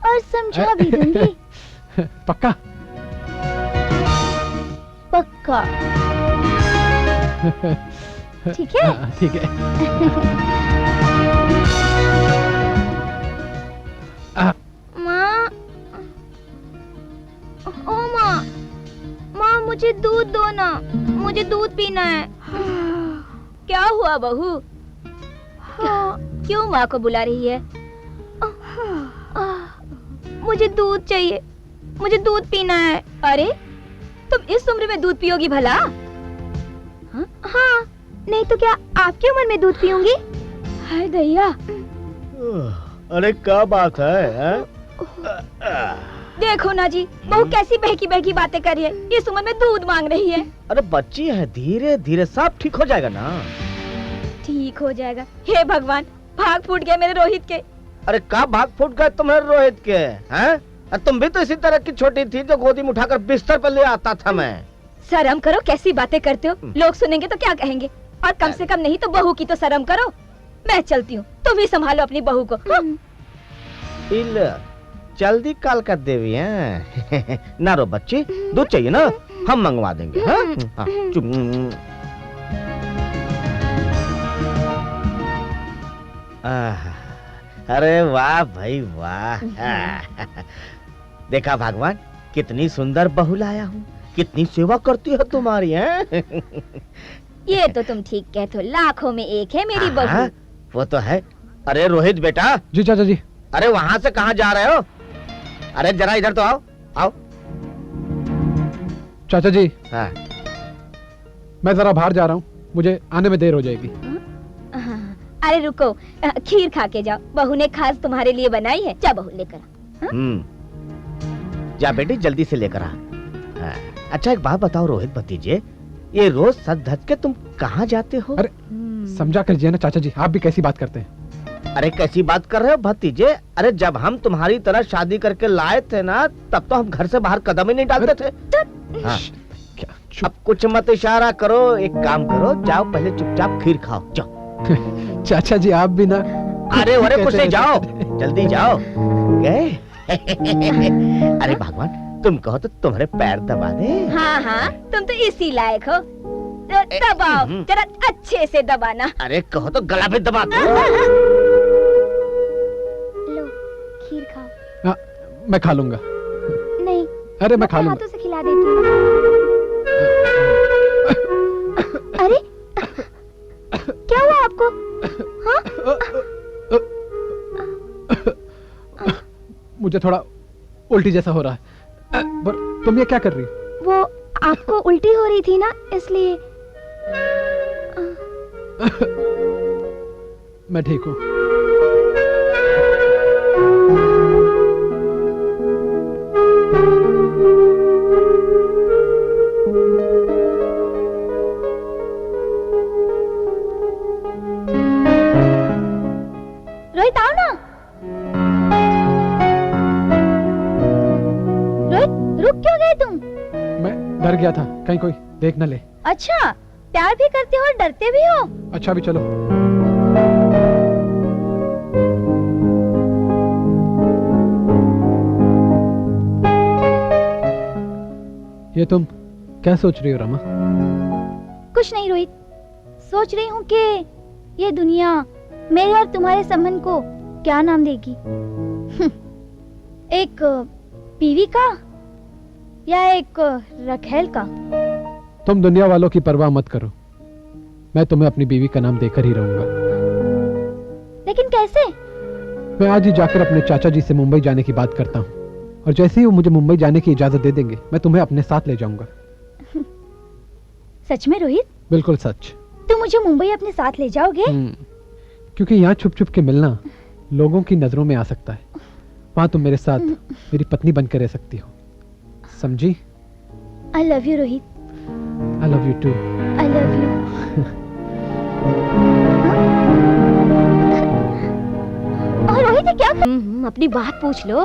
और समझा भी दूंगी। पक्का? पक्का। ठीक है? हाँ, ठीक है। माँ, ओ माँ, माँ मुझे दूध दो ना, मुझे दूध पीना है। क्या हुआ बहू? क्यों माँ को बुला रही है? मुझे दूध चाहिए, मुझे दूध पीना है। अरे तुम इस उम्र में दूध पियोगी भला? हाँ, नहीं तो क्या आपकी उम्र में दूध पीऊंगी? हाय दैया, अरे क्या बात है? देखो ना जी, बहू कैसी बहकी बहकी बातें कर रही है। इस उम्र में दूध मांग रही है। अरे बच्ची है, धीरे धीरे सब ठीक हो जाएगा ना। ठीक हो जाएगा। हे भगवान, भाग फूट गया मेरे रोहित के। अरे का भाग फूट गए तुम्हें रोहित के? हैं? तुम भी तो इसी तरह की छोटी थी जो गोदी में उठाकर बिस्तर पर ले आता था मैं। शर्म करो, कैसी बातें करते हो। लोग सुनेंगे तो क्या कहेंगे। और कम से कम नहीं तो बहू की तो शर्म करो। मैं चलती हूँ, तुम ही संभालो अपनी बहू को। इल जल्दी काल कर देवी है। ना रो बच्ची, दूध चाहिए ना, हम मंगवा देंगे। हाँ? हाँ, चुप। अरे वाह भाई वाह। देखा भगवान, कितनी सुंदर बहू लाया हूँ, कितनी सेवा करती है तुम्हारी। है ये तो तुम ठीक कहते हो, लाखों में एक है मेरी बहू। वो तो है। अरे रोहित बेटा। जी चाचा जी। अरे वहाँ से कहाँ जा रहे हो? अरे जरा इधर तो आओ, आओ। चाचा जी, हाँ। मैं जरा बाहर जा रहा हूँ, मुझे आने में देर हो जाएगी। अरे रुको, खीर खा के जाओ, बहू ने खास तुम्हारे लिए बनाई है। जा बहू लेकर आ। जा बेटी जल्दी से लेकर आ। अच्छा एक बात बताओ रोहित भतीजे, ये रोज सज धज के तुम कहाँ जाते हो? अरे समझा करिए ना चाचा जी, आप भी कैसी बात करते हैं। अरे कैसी बात कर रहे हो भतीजे? अरे जब हम तुम्हारी तरह शादी करके लाए थे ना, तब तो हम घर से बाहर कदम ही नहीं डालते थे। हाँ। अब कुछ मत इशारा करो, एक काम करो, जाओ पहले चुपचाप खीर खाओ, जाओ। चाचा जी आप भी ना। अरे अरे कुछ नहीं, जाओ जल्दी जाओ। गए? अरे भगवान, तुम कहो तो तुम्हारे पैर दबा दे। हाँ हाँ, तुम तो इसी लायक हो। दबाओ, जरा अच्छे से दबाना। अरे कहो तो गला भी दबा दो। लो खीर खाओ। हाँ, मैं खा लूंगा। नहीं, अरे मैं खा लूंगा। हाथों से खिला देती हूँ। अरे क्या हुआ आपको? हाँ? मुझे थोड़ा उल्टी जैसा हो रहा है। पर तुम ये क्या कर रही हो? वो आपको उल्टी हो रही थी ना, इसलिए। मैं ठीक हूँ। रोहित आओ ना। रोहित रुक क्यों गए तुम? मैं डर गया था, कहीं कोई देख न ले। अच्छा, प्यार भी करते हो और डरते भी हो। अच्छा भी चलो। ये तुम क्या सोच रही हो रमा? कुछ नहीं रोहित, सोच रही हूँ कि ये दुनिया मेरे और तुम्हारे संबंध को क्या नाम देगी। एक बीवी का या एक रखेल का? तुम दुनिया वालों की परवाह मत करो, मैं तुम्हें अपनी बीवी का नाम देकर ही रहूंगा। लेकिन कैसे? मैं आज ही जाकर अपने चाचा जी से मुंबई जाने की बात करता हूँ, और जैसे ही वो मुझे मुंबई जाने की इजाजत दे देंगे, मैं तुम्हें अपने साथ ले जाऊंगा। सच में रोहित? बिल्कुल सच। तुम मुझे मुंबई अपने साथ ले जाओगे? क्योंकि यहाँ छुप छुप के मिलना लोगों की नजरों में आ सकता है, वहां तुम मेरे साथ मेरी पत्नी बनकर रह सकती हो, समझी? I love you Rohit. I love you too। I love you। और रोहित ये क्या अपनी बात पूछ लो।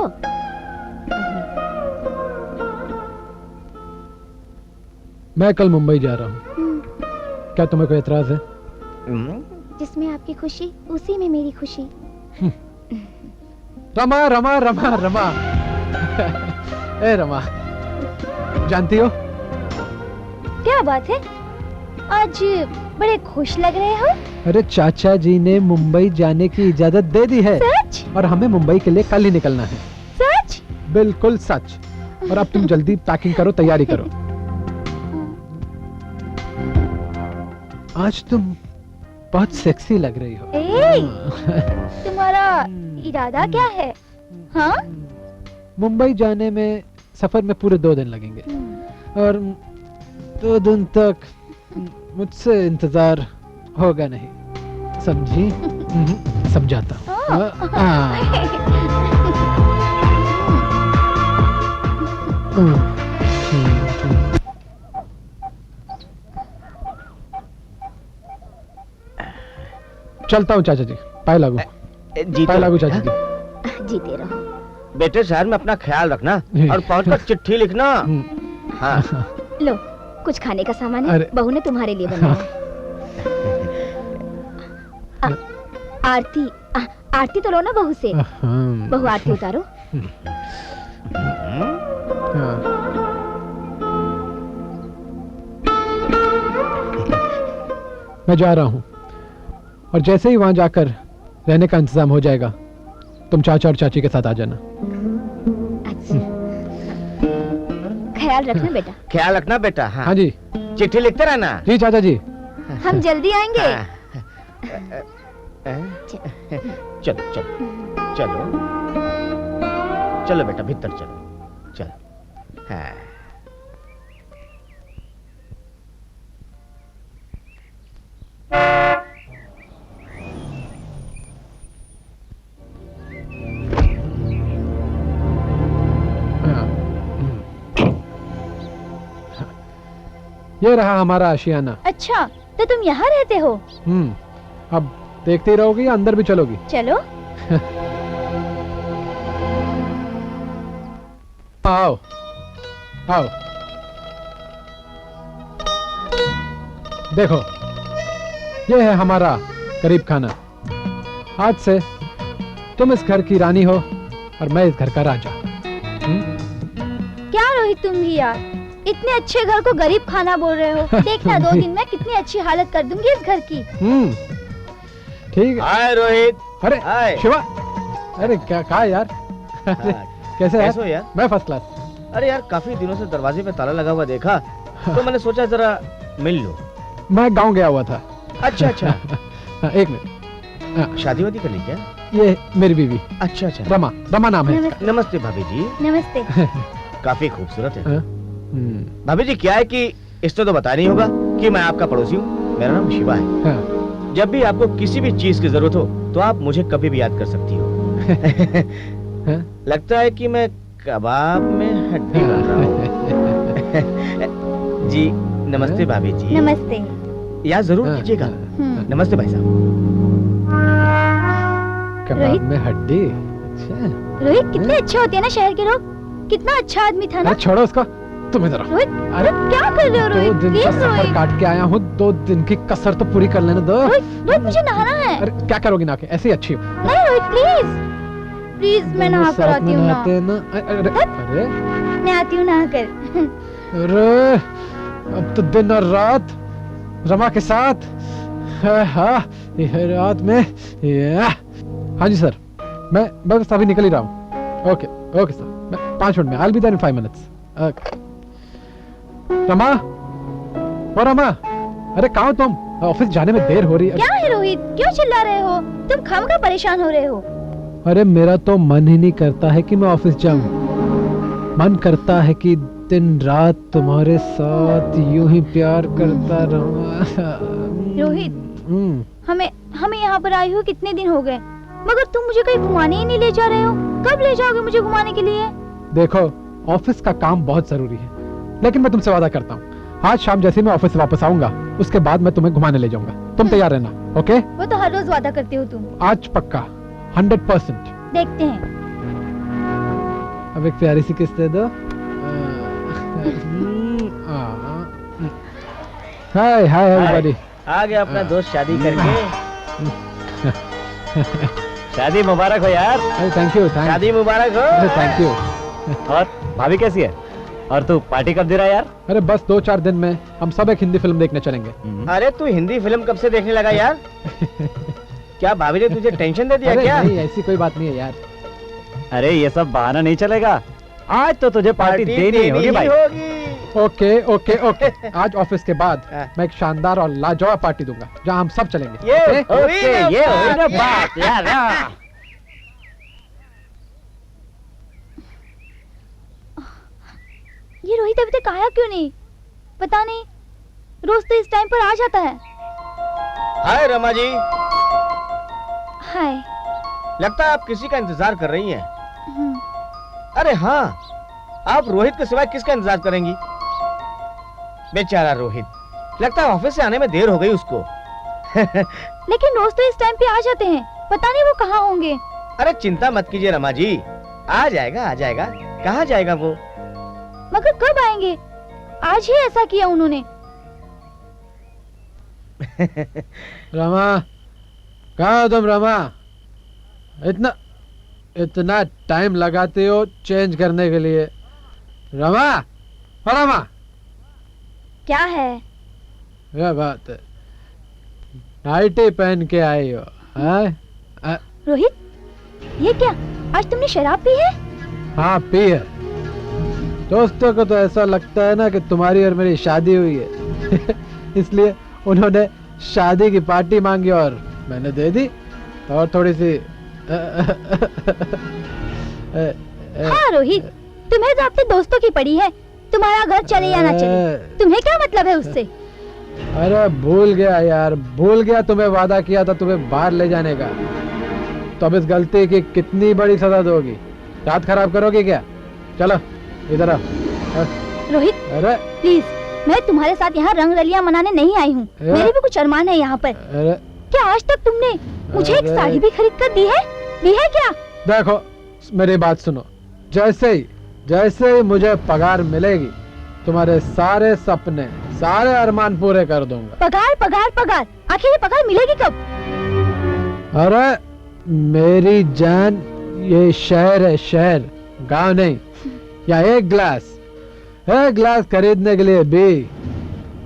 मैं कल मुंबई जा रहा हूँ, क्या तुम्हें कोई एतराज है? जिसमें आपकी खुशी उसी में मेरी खुशी। रमा रमा रमा रमा ए रमा, जानती हो क्या बात है, आज बड़े खुश लग रहे हो? अरे चाचा जी ने मुंबई जाने की इजाजत दे दी है। सच? और हमें मुंबई के लिए कल ही निकलना है। सच? बिल्कुल सच। और अब तुम जल्दी पैकिंग करो, तैयारी करो। आज तुम बहुत सेक्सी लग रही हो। तुम्हारा इरादा क्या है? हाँ? मुंबई जाने में सफर में पूरे 2 दिन लगेंगे और 2 दिन तक मुझसे इंतजार होगा नहीं, समझी? समझाता चलता हूँ चाचा जी, पाए लागू। पाए लागू चाचा जी। जीते रहो। बेटे शहर में अपना ख्याल रखना और पहुंचकर चिट्ठी लिखना। हाँ। लो, कुछ खाने का सामान है, बहू ने तुम्हारे लिए बनाया। आरती आरती तो लो ना बहू से। बहू आरती उतारो। मैं जा रहा हूँ और जैसे ही वहां जाकर रहने का इंतजाम हो जाएगा, तुम चाचा और चाची के साथ आ जाना। अच्छा। ख्याल रखना बेटा। ख्याल रखना बेटा। हाँ, हाँ जी। चिट्ठी लिखते रहना। जी चाचा जी। हम जल्दी आएंगे। चलो चलो चलो चलो बेटा, भीतर चलो चलो। हाँ। ये रहा हमारा आशियाना। अच्छा, तो तुम यहाँ रहते हो? अब देखते रहोगी या अंदर भी चलोगी? चलो। आओ आओ, देखो ये है हमारा करीब खाना। आज से तुम इस घर की रानी हो और मैं इस घर का राजा। क्या रोहित, तुम भी यार इतने अच्छे घर को गरीब खाना बोल रहे हो। देखना 2 दिन में कितनी अच्छी हालत कर दूंगी इस घर की। ठीक है। हाय रोहित। अरे हाय शिवा, अरे क्या कहा यार? कैसे हो यार? मैं फर्स्ट क्लास। अरे यार, काफी दिनों से दरवाजे पे ताला लगा हुआ देखा तो मैंने सोचा जरा मिल लो। मैं गांव गया हुआ था। अच्छा अच्छा। एक मिनट, शादी वादी कर ली क्या? ये मेरी बीवी। अच्छा अच्छा। रमा, रमा नाम है इसका। नमस्ते भाभी जी। नमस्ते। काफी खूबसूरत है। भाभी जी, क्या है कि इससे तो बता नहीं होगा कि मैं आपका पड़ोसी हूँ। मेरा नाम शिवा है। जब भी आपको किसी भी चीज की जरूरत हो तो आप मुझे कभी भी याद कर सकती हो। लगता है कि मैं कबाब में हड्डी बन रहा हूँ। जी नमस्ते भाभी जी। नमस्ते। याद जरूर कीजिएगा। नमस्ते भाई साहब। कबाब में हड्डी। अच्छा। रोहित, कितने अच्छे होते हैं ना शहर के लोग। कितना अच्छा आदमी था ना। छोड़ो उसको, तुम इधर। रोहित, अरे क्या कर रहे हो रोहित? 2 दिन का सफर काट के आया हूँ, 2 दिन की कसर तो पूरी कर लेने दो। रोहित, मुझे नहाना है। अरे क्या करोगी ना के, ऐसे ही अच्छी हो। नहीं रोहित, प्लीज प्लीज, मैं नहा कर आती हूँ ना। अरे मैं आती हूँ नहा कर। अरे अब तो दिन और रात रमा के साथ। हाँ, ये रात में। हाँ जी सर, मैं बस अभी निकल ही रहा हूँ। ओके ओके सर, मैं 5 मिनट में। I'll be there in 5 minutes. Okay. Rama, ओ रमा, अरे कहाँ हो तुम? ऑफिस जाने में देर हो रही है। क्या है रोहित, क्यों चिल्ला रहे हो? तुम खामखा परेशान हो रहे हो। अरे मेरा तो मन ही नहीं करता है कि मैं ऑफिस जाऊं। मन करता है कि दिन रात तुम्हारे साथ यूं ही प्यार करता रहूं। रोहित, हमें यहाँ पर आई हो कितने दिन हो गए, मगर तुम मुझे कहीं घुमाने ही नहीं ले जा रहे हो। कब ले जाओगे मुझे घुमाने के लिए? देखो, ऑफिस का काम बहुत जरूरी है, लेकिन मैं तुमसे वादा करता हूँ, आज शाम जैसे मैं ऑफिस से वापस आऊंगा उसके बाद मैं तुम्हें घुमाने ले जाऊंगा। तुम तैयार रहना, ओके? वो तो हर रोज वादा करते हो तुम। आज पक्का 100%। देखते हैं। अब एक प्यारी सी किस दे दो। हाय हाय एवरीबॉडी। आ गया अपना दोस्त शादी करके। शादी मुबारक हो यार। थैंक यू शादी मुबारक हो। Thank you. और भाभी कैसी है? और तू पार्टी कब दे रहा है यार? अरे बस 2-4 दिन में हम सब एक हिंदी फिल्म देखने चलेंगे। अरे तू हिंदी फिल्म कब से देखने लगा यार? क्या भाभी ने तुझे टेंशन दे दिया अरे क्या? नहीं, ऐसी कोई बात नहीं है यार। अरे ये सब बहाना नहीं चलेगा, आज तो तुझे पार्टी देनी होगी भाई। Okay okay okay. आज ऑफिस के बाद मैं एक शानदार और लाजवाब पार्टी दूंगा जहां हम सब चलेंगे। ये ओके, ये हुई ना बात यार। ये रोहित अभी तक आया क्यों नहीं? पता नहीं, रोज तो इस टाइम पर आ जाता है। हाय रमा जी। हाय। लगता है आप किसी का इंतजार कर रही हैं। अरे हाँ, आप रोहित के सिवाय किसका इंतजार करेंगी? बेचारा रोहित, लगता है ऑफिस से आने में देर हो गई उसको। लेकिन रोज तो इस टाइम पे आ जाते हैं, पता नहीं वो कहाँ होंगे। अरे चिंता मत कीजिए रमा जी, आ जाएगा आ जाएगा। कहाँ जाएगा वो? मगर कब आएंगे? आज ही ऐसा किया उन्होंने। रमा, कहाँ हो तुम रमा? इतना टाइम लगाते हो चेंज करने के लिए। रमा, रमा। क्या है? क्या बात है, नाइटी पहन के आई हो? रोहित, ये क्या? आज तुमने शराब पी है? हाँ पी है। दोस्तों को तो ऐसा लगता है ना कि तुम्हारी और मेरी शादी हुई है। इसलिए उन्होंने शादी की पार्टी मांगी और मैंने दे दी। और थोड़ी सी हाँ रोहित, तुम्हें तो अपने दोस्तों की पड़ी है, तुम्हारा घर चले या ना चले, तुम्हें क्या मतलब है उससे? अरे भूल गया यार, भूल गया। तुम्हें वादा किया था तुम्हें बाहर ले जाने का। तो अब इस गलती की कितनी बड़ी सजा दोगी? रात खराब करोगी क्या? चलो इधर आ। रोहित, अरे प्लीज, मैं तुम्हारे साथ यहाँ रंग रलियां मनाने नहीं आई हूँ। मेरे भी कुछ अरमान है यहाँ पर। अरे क्या आज तक तुमने मुझे एक साड़ी भी खरीद कर दी है? दी है क्या? देखो मेरी बात सुनो, जैसे ही मुझे पगार मिलेगी तुम्हारे सारे सपने, सारे अरमान पूरे कर दूंगा। पगार पगार पगार, आखिर ये पगार मिलेगी कब? अरे मेरी जान, ये शहर है शहर, गांव नहीं। या एक गिलास खरीदने के लिए भी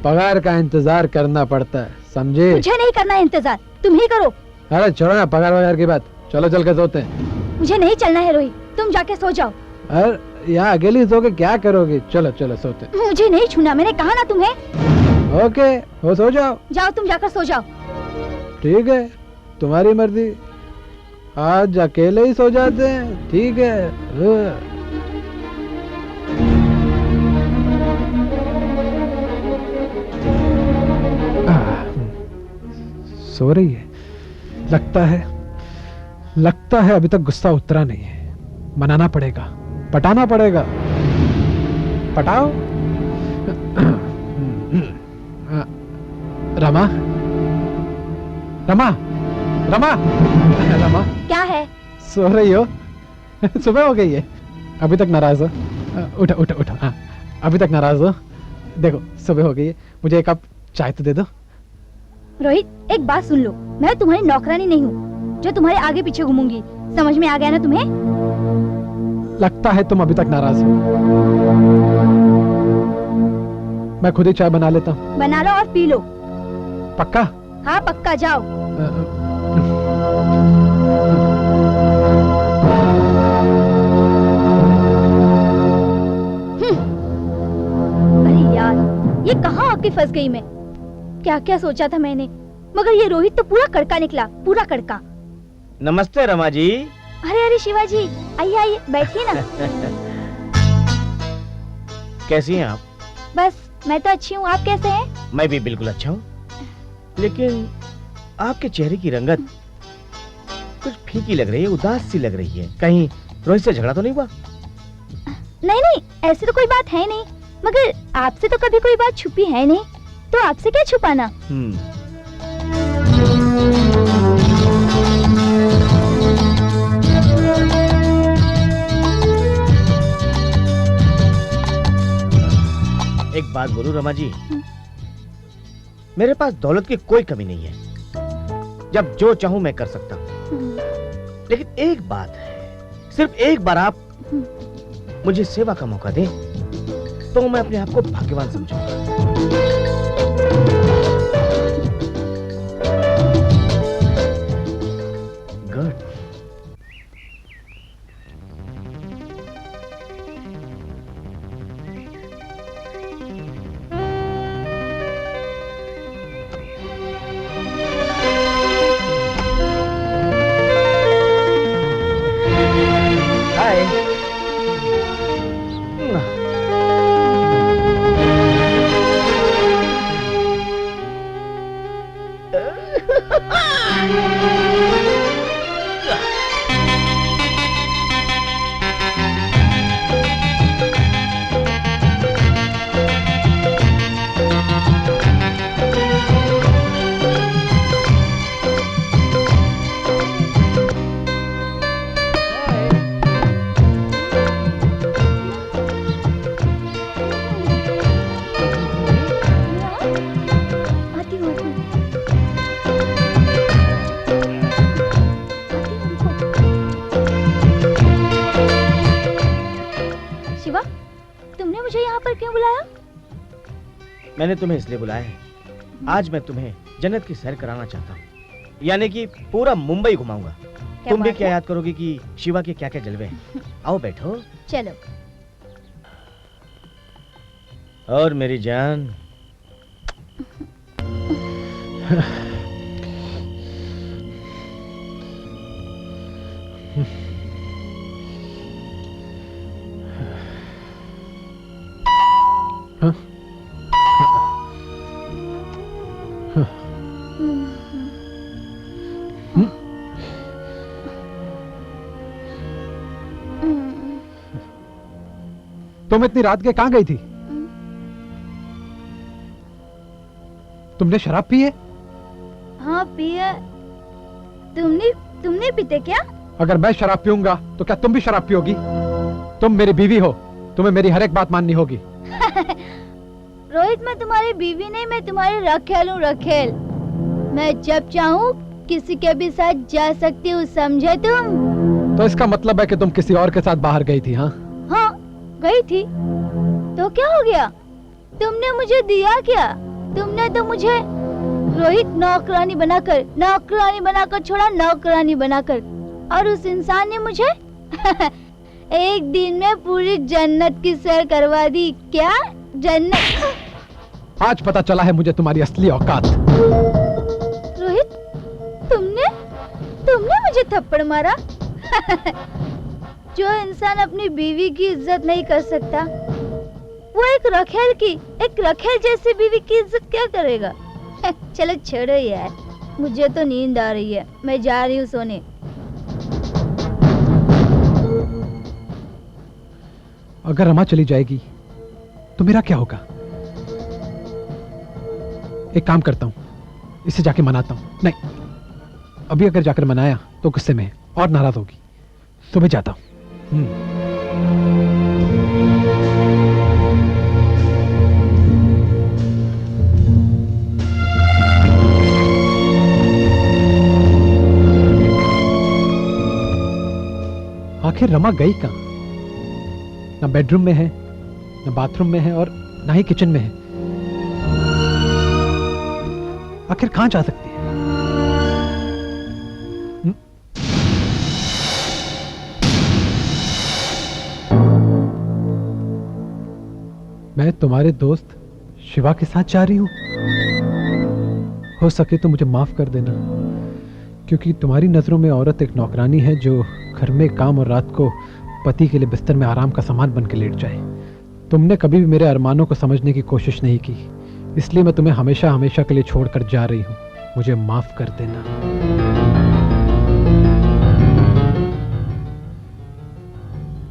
पगार का इंतजार करना पड़ता है, समझे? मुझे नहीं करना है इंतजार, तुम ही करो। अरे छोड़ो ना पगार वगार की बात, चलो चल के सोते हैं। मुझे नहीं चलना है रोहित, तुम जाके सो जाओ। अरे यहाँ अकेली सो के क्या करोगी? चलो चलो सोते हैं। मुझे नहीं छूना, मैंने कहा ना तुम्हें। ओके, हो सो जाओ। जाओ, तुम जाकर सो जाओ। ठीक है, तुम्हारी मर्जी। आज अकेले ही सो जाते हैं, ठीक है। सो रही है। लगता है अभी तक गुस्सा उतरा नहीं है। मनाना पड़ेगा, पटाना पड़ेगा। पटाओ। रमा, रमा, रमा, रमा। क्या है? सो रही हो? सुबह हो गई है, अभी तक नाराज हो? उठो उठो उठो। हाँ, अभी तक नाराज हो? देखो सुबह हो गई है, मुझे एक कप चाय तो दे दो। रोहित, एक baat सुन लो, मैं तुम्हारी नौकरानी नहीं हूँ जो तुम्हारे आगे पीछे घूमूंगी। समझ में आ गया ना तुम्हें? लगता है तुम अभी तक नाराज हो। मैं खुद ही चाय बना लेता हूँ। बना लो और पी लो। पक्का? हाँ पक्का, जाओ। अरे यार, ये कहाँ आके फंस गई मैं। क्या क्या सोचा था मैंने, मगर ये रोहित तो पूरा कड़का निकला, पूरा कड़का। नमस्ते रमा जी। अरे अरे शिवाजी, आइए आइए, बैठिए ना। कैसी हैं आप? बस मैं तो अच्छी हूँ, आप कैसे हैं? मैं भी बिल्कुल अच्छा हूँ, लेकिन आपके चेहरे की रंगत कुछ फीकी लग रही है, उदास सी लग रही है। कहीं रोहित से झगड़ा तो नहीं हुआ? नहीं नहीं, ऐसी तो कोई बात है नहीं, मगर आपसे तो कभी कोई बात छुपी है नहीं, तो आपसे क्या छुपाना। बात बोलूं रमा जी, मेरे पास दौलत की कोई कमी नहीं है। जब जो चाहूं मैं कर सकता हूं। लेकिन एक बात है, सिर्फ एक बार आप मुझे सेवा का मौका दें तो मैं अपने आप को भाग्यवान समझूंगा। गुड। मैंने तुम्हें इसलिए बुलाया है, आज मैं तुम्हें जन्नत की सैर कराना चाहता हूँ। यानी कि पूरा मुंबई घुमाऊंगा। तुम भी क्या याद करोगे कि शिवा के क्या क्या जलवे हैं। आओ बैठो। चलो। और मेरी जान तुम इतनी रात के कहां गई थी? तुमने शराब पी है? हाँ पी है। तुमने पीते क्या? अगर मैं शराब पीऊंगा तो क्या तुम भी शराब पियोगी? तुम मेरी बीवी हो, तुम्हें मेरी हर एक बात माननी होगी। रोहित, मैं तुम्हारी बीवी नहीं, मैं तुम्हारी रखेल हूँ, रखेल। मैं जब चाहूँ किसी के भी साथ जा सकती हूँ, समझे तुम? तो इसका मतलब है कि तुम किसी और के साथ बाहर गई थी? हाँ हाँ गई थी। तो क्या हो गया? तुमने मुझे दिया क्या? तुमने तो मुझे रोहित नौकरानी बनाकर छोड़ा, नौकरानी बनाकर। और उस इंसान ने मुझे एक दिन में पूरी जन्नत की सैर करवा दी। क्या जन्नत? आज पता चला है मुझे तुम्हारी असली औकात। रोहित, तुमने मुझे थप्पड़ मारा। जो इंसान अपनी बीवी की इज्जत नहीं कर सकता, वो एक रखेल जैसी बीवी की इज्जत क्या करेगा? चलो छोड़ो यार, मुझे तो नींद आ रही है, मैं जा रही हूँ सोने। अगर रमा चली जाएगी तो मेरा क्या होगा? एक काम करता हूँ, इसे जाके मनाता हूँ। नहीं, अभी अगर जाकर मनाया तो गुस्से में और नाराज होगी, तो मैं जाता हूँ। आखिर रमा गई कहाँ? ना बेडरूम में है, ना बाथरूम में है और ना ही किचन में है। आखिर कहाँ जा सकती है? मैं तुम्हारे दोस्त शिवा के साथ जा रही हूं। हो सके तो मुझे माफ कर देना, क्योंकि तुम्हारी नजरों में औरत एक नौकरानी है जो घर में काम और रात को पति के लिए बिस्तर में आराम का सामान बन के लेट जाए। तुमने कभी भी मेरे अरमानों को समझने की कोशिश नहीं की, इसलिए मैं तुम्हें हमेशा हमेशा के लिए छोड़कर जा रही हूं। मुझे माफ कर देना।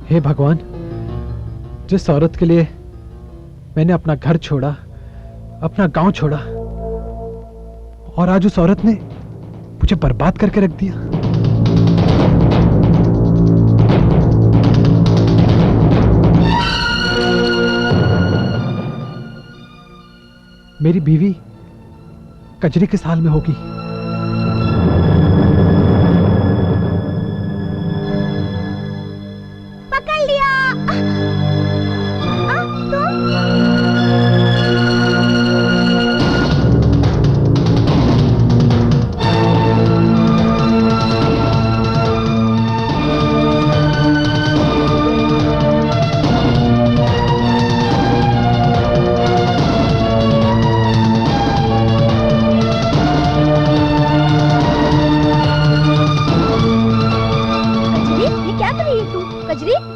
हे भगवान, जिस औरत के लिए मैंने अपना घर छोड़ा, अपना गांव छोड़ा, और आज उस औरत ने मुझे बर्बाद करके रख दिया। मेरी बीवी कजरी किस हाल में होगी? पकड़ लिया।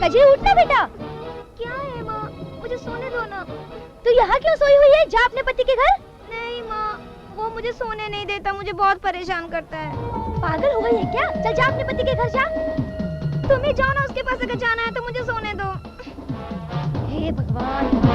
कजरी उठना बेटा। क्या है माँ, मुझे सोने दो ना। तू यहाँ क्यों सोई हुई है? जा अपने पति के घर। नहीं माँ, वो मुझे सोने नहीं देता, मुझे बहुत परेशान करता है। पागल हो गई है क्या? चल जा अपने पति के घर जा। तुम ही जाओ ना उसके पास, अगर जाना है तो मुझे सोने दो। हे भगवान।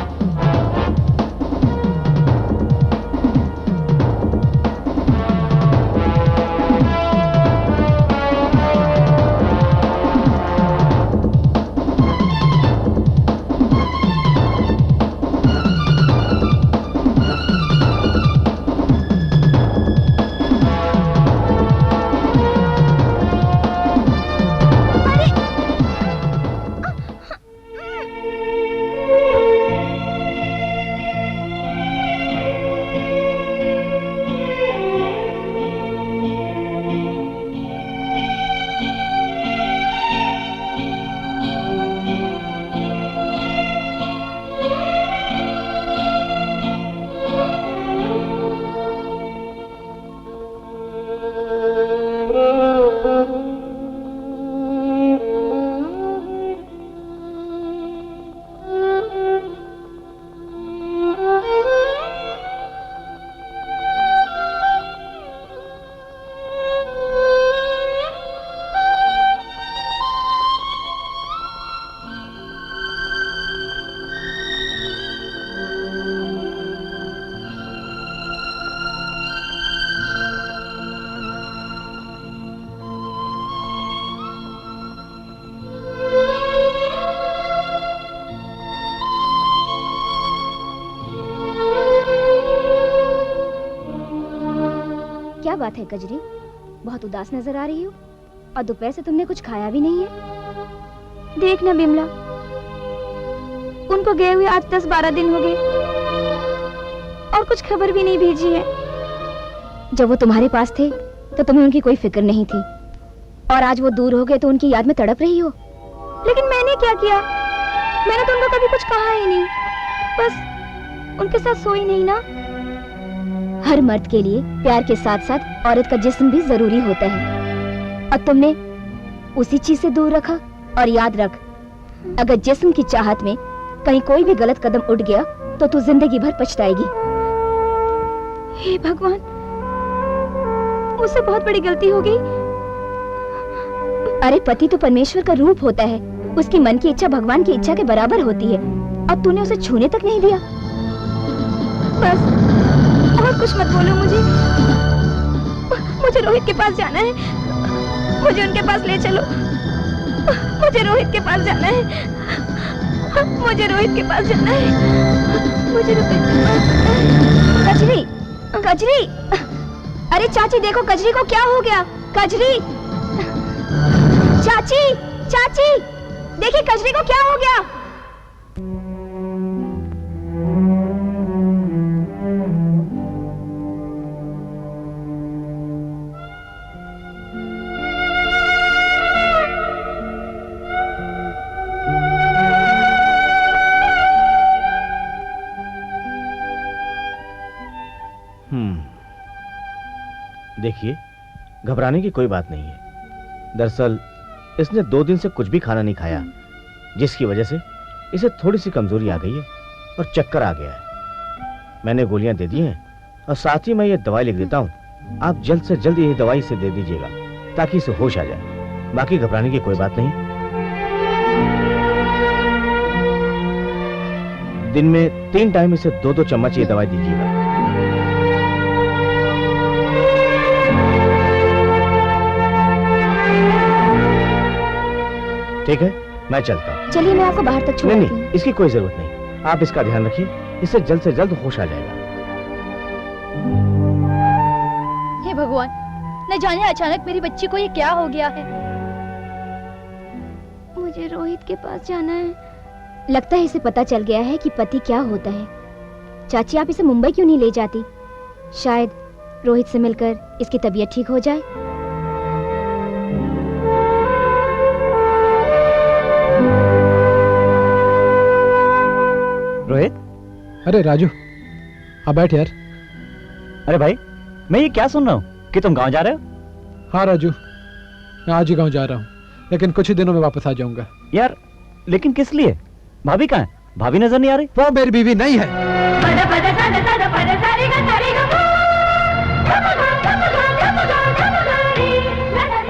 क्या बात है कजरी, बहुत उदास नजर आ रही हो और दोपहर से तुमने कुछ खाया भी नहीं है। देख ना बिमला, उनको गए हुए आज 10-12 दिन हो गए और कुछ खबर भी नहीं भेजी है। जब वो तुम्हारे पास थे तो तुम्हें उनकी कोई फिक्र नहीं थी और आज वो दूर हो गए तो उनकी याद में तड़प रही हो। लेकिन मैंने क्या किया? मैंने तो उनको कभी कुछ कहा ही नहीं, बस उनके साथ सोई नहीं ना। हर मर्द के लिए प्यार के साथ साथ औरत का जिस्म भी जरूरी होता है और तुमने उसी चीज से दूर रखा। और याद रख, अगर जिस्म की चाहत में कहीं कोई भी गलत कदम उठ गया तो तू जिंदगी भर पछताएगी। हे भगवान, मुझसे बहुत बड़ी गलती हो गई। अरे पति तो परमेश्वर का रूप होता है, उसकी मन की इच्छा भगवान की इच्छा के बराबर होती है और तूने उसे छूने तक नहीं दिया। बस और कुछ मत बोलो मुझे रोहित के पास जाना है, मुझे उनके पास ले चलो। मुझे रोहित के पास जाना है, मुझे रोहित के पास जाना है, मुझे रोहित के पास। कजरी, कजरी, अरे चाची देखो कजरी को क्या हो गया। कजरी, चाची, चाची देखिए कजरी को क्या हो गया। देखिए, घबराने की कोई बात नहीं है। दरअसल इसने 2 दिन से कुछ भी खाना नहीं खाया, जिसकी वजह से इसे थोड़ी सी कमजोरी आ गई है और चक्कर आ गया है। मैंने गोलियां दे दी हैं और साथ ही मैं ये दवाई लिख देता हूँ। आप जल्द से जल्द ये दवाई इसे दे दीजिएगा ताकि इसे होश आ जाए। बाकी घबराने की कोई बात नहीं। दिन में 3 टाइम इसे 2-2 चम्मच ये दवाई दीजिएगा। ठीक है, मैं चलता हूँ। चलिए मैं आपको बाहर तक छोड़ नहीं देती हूँ। नहीं, इसकी कोई जरूरत नहीं। आप इसका ध्यान रखिए, इससे जल्द होश आ जाएगा। भगवान, न जाने अचानक मेरी बच्ची को ये क्या हो गया है। मुझे रोहित के पास जाना है। लगता है इसे पता चल गया है कि पति क्या होता है। चाची, आप इसे मुंबई क्यों नहीं ले जाती? शायद रोहित से मिलकर इसकी तबीयत ठीक हो जाए। रोहित, अरे राजू, अब बैठ यार। अरे भाई, मैं ये क्या सुन रहा हूँ कि तुम गांव जा रहे हो? हाँ राजू, मैं आज ही गांव जा रहा हूँ, लेकिन कुछ ही दिनों में वापस आ जाऊंगा। यार, लेकिन किस लिए? भाभी कहाँ है? भाभी नजर नहीं आ रही। वो मेरी बीवी नहीं है।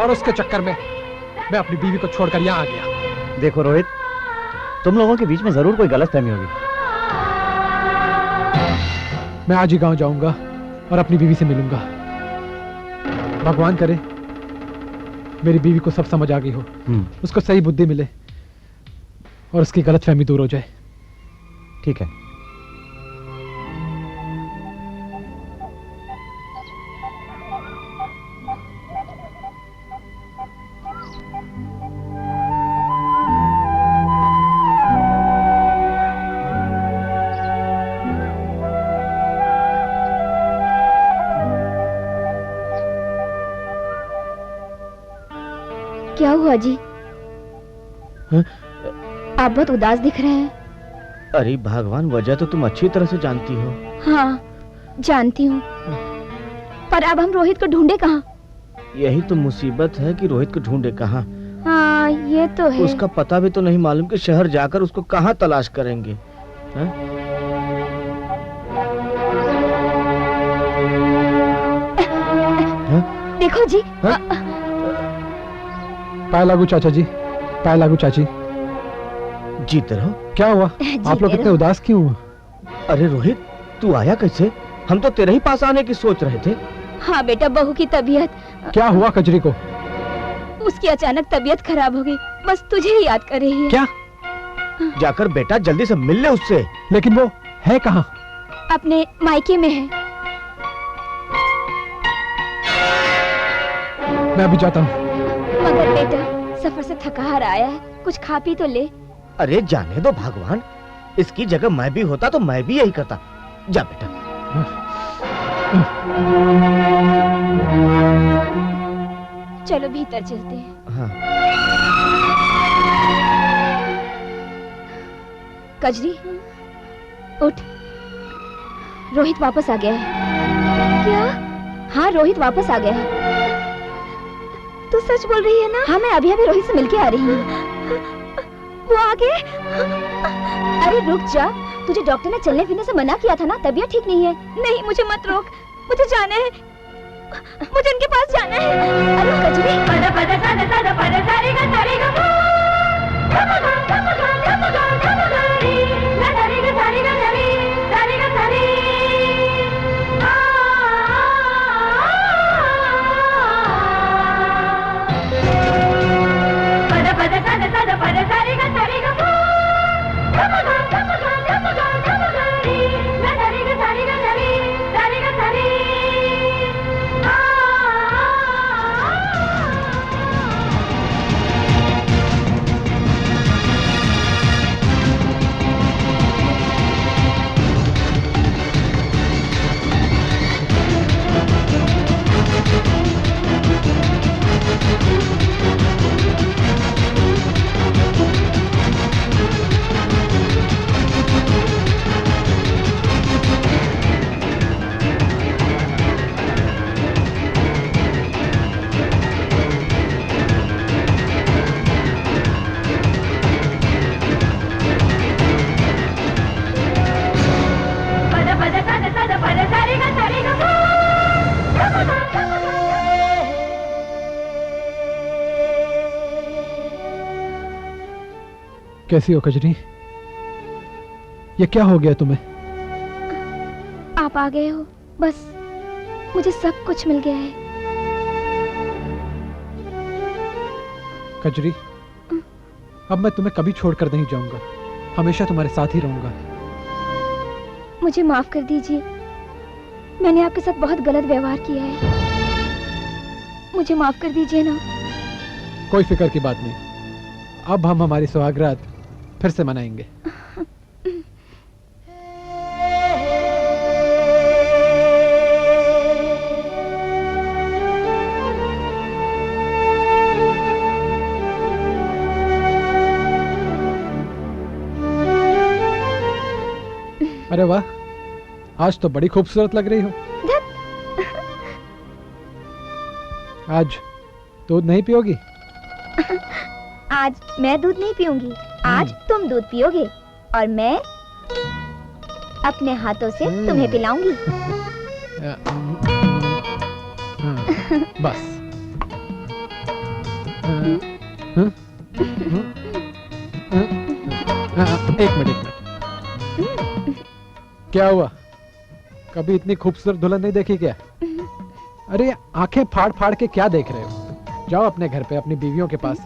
और उसके चक्कर में मैं अपनी बीवी को छोड़कर यहाँ आ गया। देखो रोहित, तुम लोगों के बीच में जरूर कोई गलतफहमी होगी। मैं आज ही गांव जाऊंगा और अपनी बीवी से मिलूंगा। भगवान करे मेरी बीवी को सब समझ आ गई हो, उसको सही बुद्धि मिले और उसकी गलतफहमी दूर हो जाए। ठीक है। क्या हुआ जी? हाँ? आप बहुत उदास दिख रहे हैं। अरे भगवान, वजह तो तुम अच्छी तरह से जानती हो। हाँ, जानती हूँ, पर अब हम रोहित को ढूंढे कहाँ? यही तो मुसीबत है कि रोहित को ढूंढे कहाँ। हाँ, ये तो है। उसका पता भी तो नहीं मालूम कि शहर जाकर उसको कहाँ तलाश करेंगे। हाँ? हाँ? देखो जी। हाँ? पाए लागू चाचा जी, पाए लागू चाची। जीते रहो। क्या हुआ? आप लोग इतने उदास क्यों हुए? अरे रोहित, तू आया कैसे? हम तो तेरे ही पास आने की सोच रहे थे। हाँ बेटा, बहू की तबीयत। क्या हुआ कजरी को? उसकी अचानक तबीयत खराब हो गई, बस तुझे ही याद कर रही है। क्या? जाकर बेटा जल्दी से मिल ले उससे। लेकिन वो है कहाँ? अपने मायके में है। मैं अभी जाता हूँ। मगर बेटा, सफर से थका हारा आया है, कुछ खा पी तो ले। अरे जाने दो भगवान, इसकी जगह मैं भी होता तो मैं भी यही करता। जा बेटा। चलो भीतर चलते हैं। हाँ। कजरी, उठ। रोहित वापस आ गया है। क्या? हाँ, रोहित वापस आ गया है। तू सच बोल रही है ना? हाँ, मैं अभी अभी रोहित से मिलके आ रही हूँ। वो आ गए? अरे रुक जा, तुझे डॉक्टर ने चलने फिरने से मना किया था ना, तबीयत ठीक नहीं है। नहीं, मुझे मत रोक, मुझे जाना है, मुझे उनके पास जाना है। अरे कजरी, कैसी हो कजरी? ये क्या हो गया तुम्हें? आप आ गए हो, बस मुझे सब कुछ मिल गया है। कजरी, अब मैं तुम्हें कभी छोड़कर नहीं जाऊंगा, हमेशा तुम्हारे साथ ही रहूंगा। मुझे माफ कर दीजिए, मैंने आपके साथ बहुत गलत व्यवहार किया है। मुझे माफ कर दीजिए ना। कोई फिक्र की बात नहीं, अब हम हमारी सुहागरात फिर से मनाएंगे। अरे वाह, आज तो बड़ी खूबसूरत लग रही हो। आज दूध नहीं पियोगी? आज मैं दूध नहीं पीऊंगी, आज तुम दूध पियोगे और मैं अपने हाथों से तुम्हें पिलाऊंगी। बस। एक मिनट। क्या हुआ, कभी इतनी खूबसूरत दुल्हन नहीं देखी क्या? अरे आंखें फाड़ फाड़ के क्या देख रहे हो? जाओ अपने घर पे अपनी बीवियों के पास,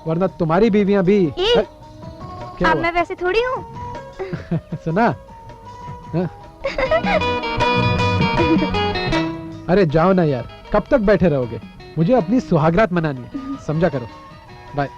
वरना तुम्हारी बीवियां भी। क्या अब हुआ? मैं वैसे थोड़ी हूँ। सुना? अरे जाओ ना यार, कब तक बैठे रहोगे? मुझे अपनी सुहागरात मनानी है, समझा करो। बाय।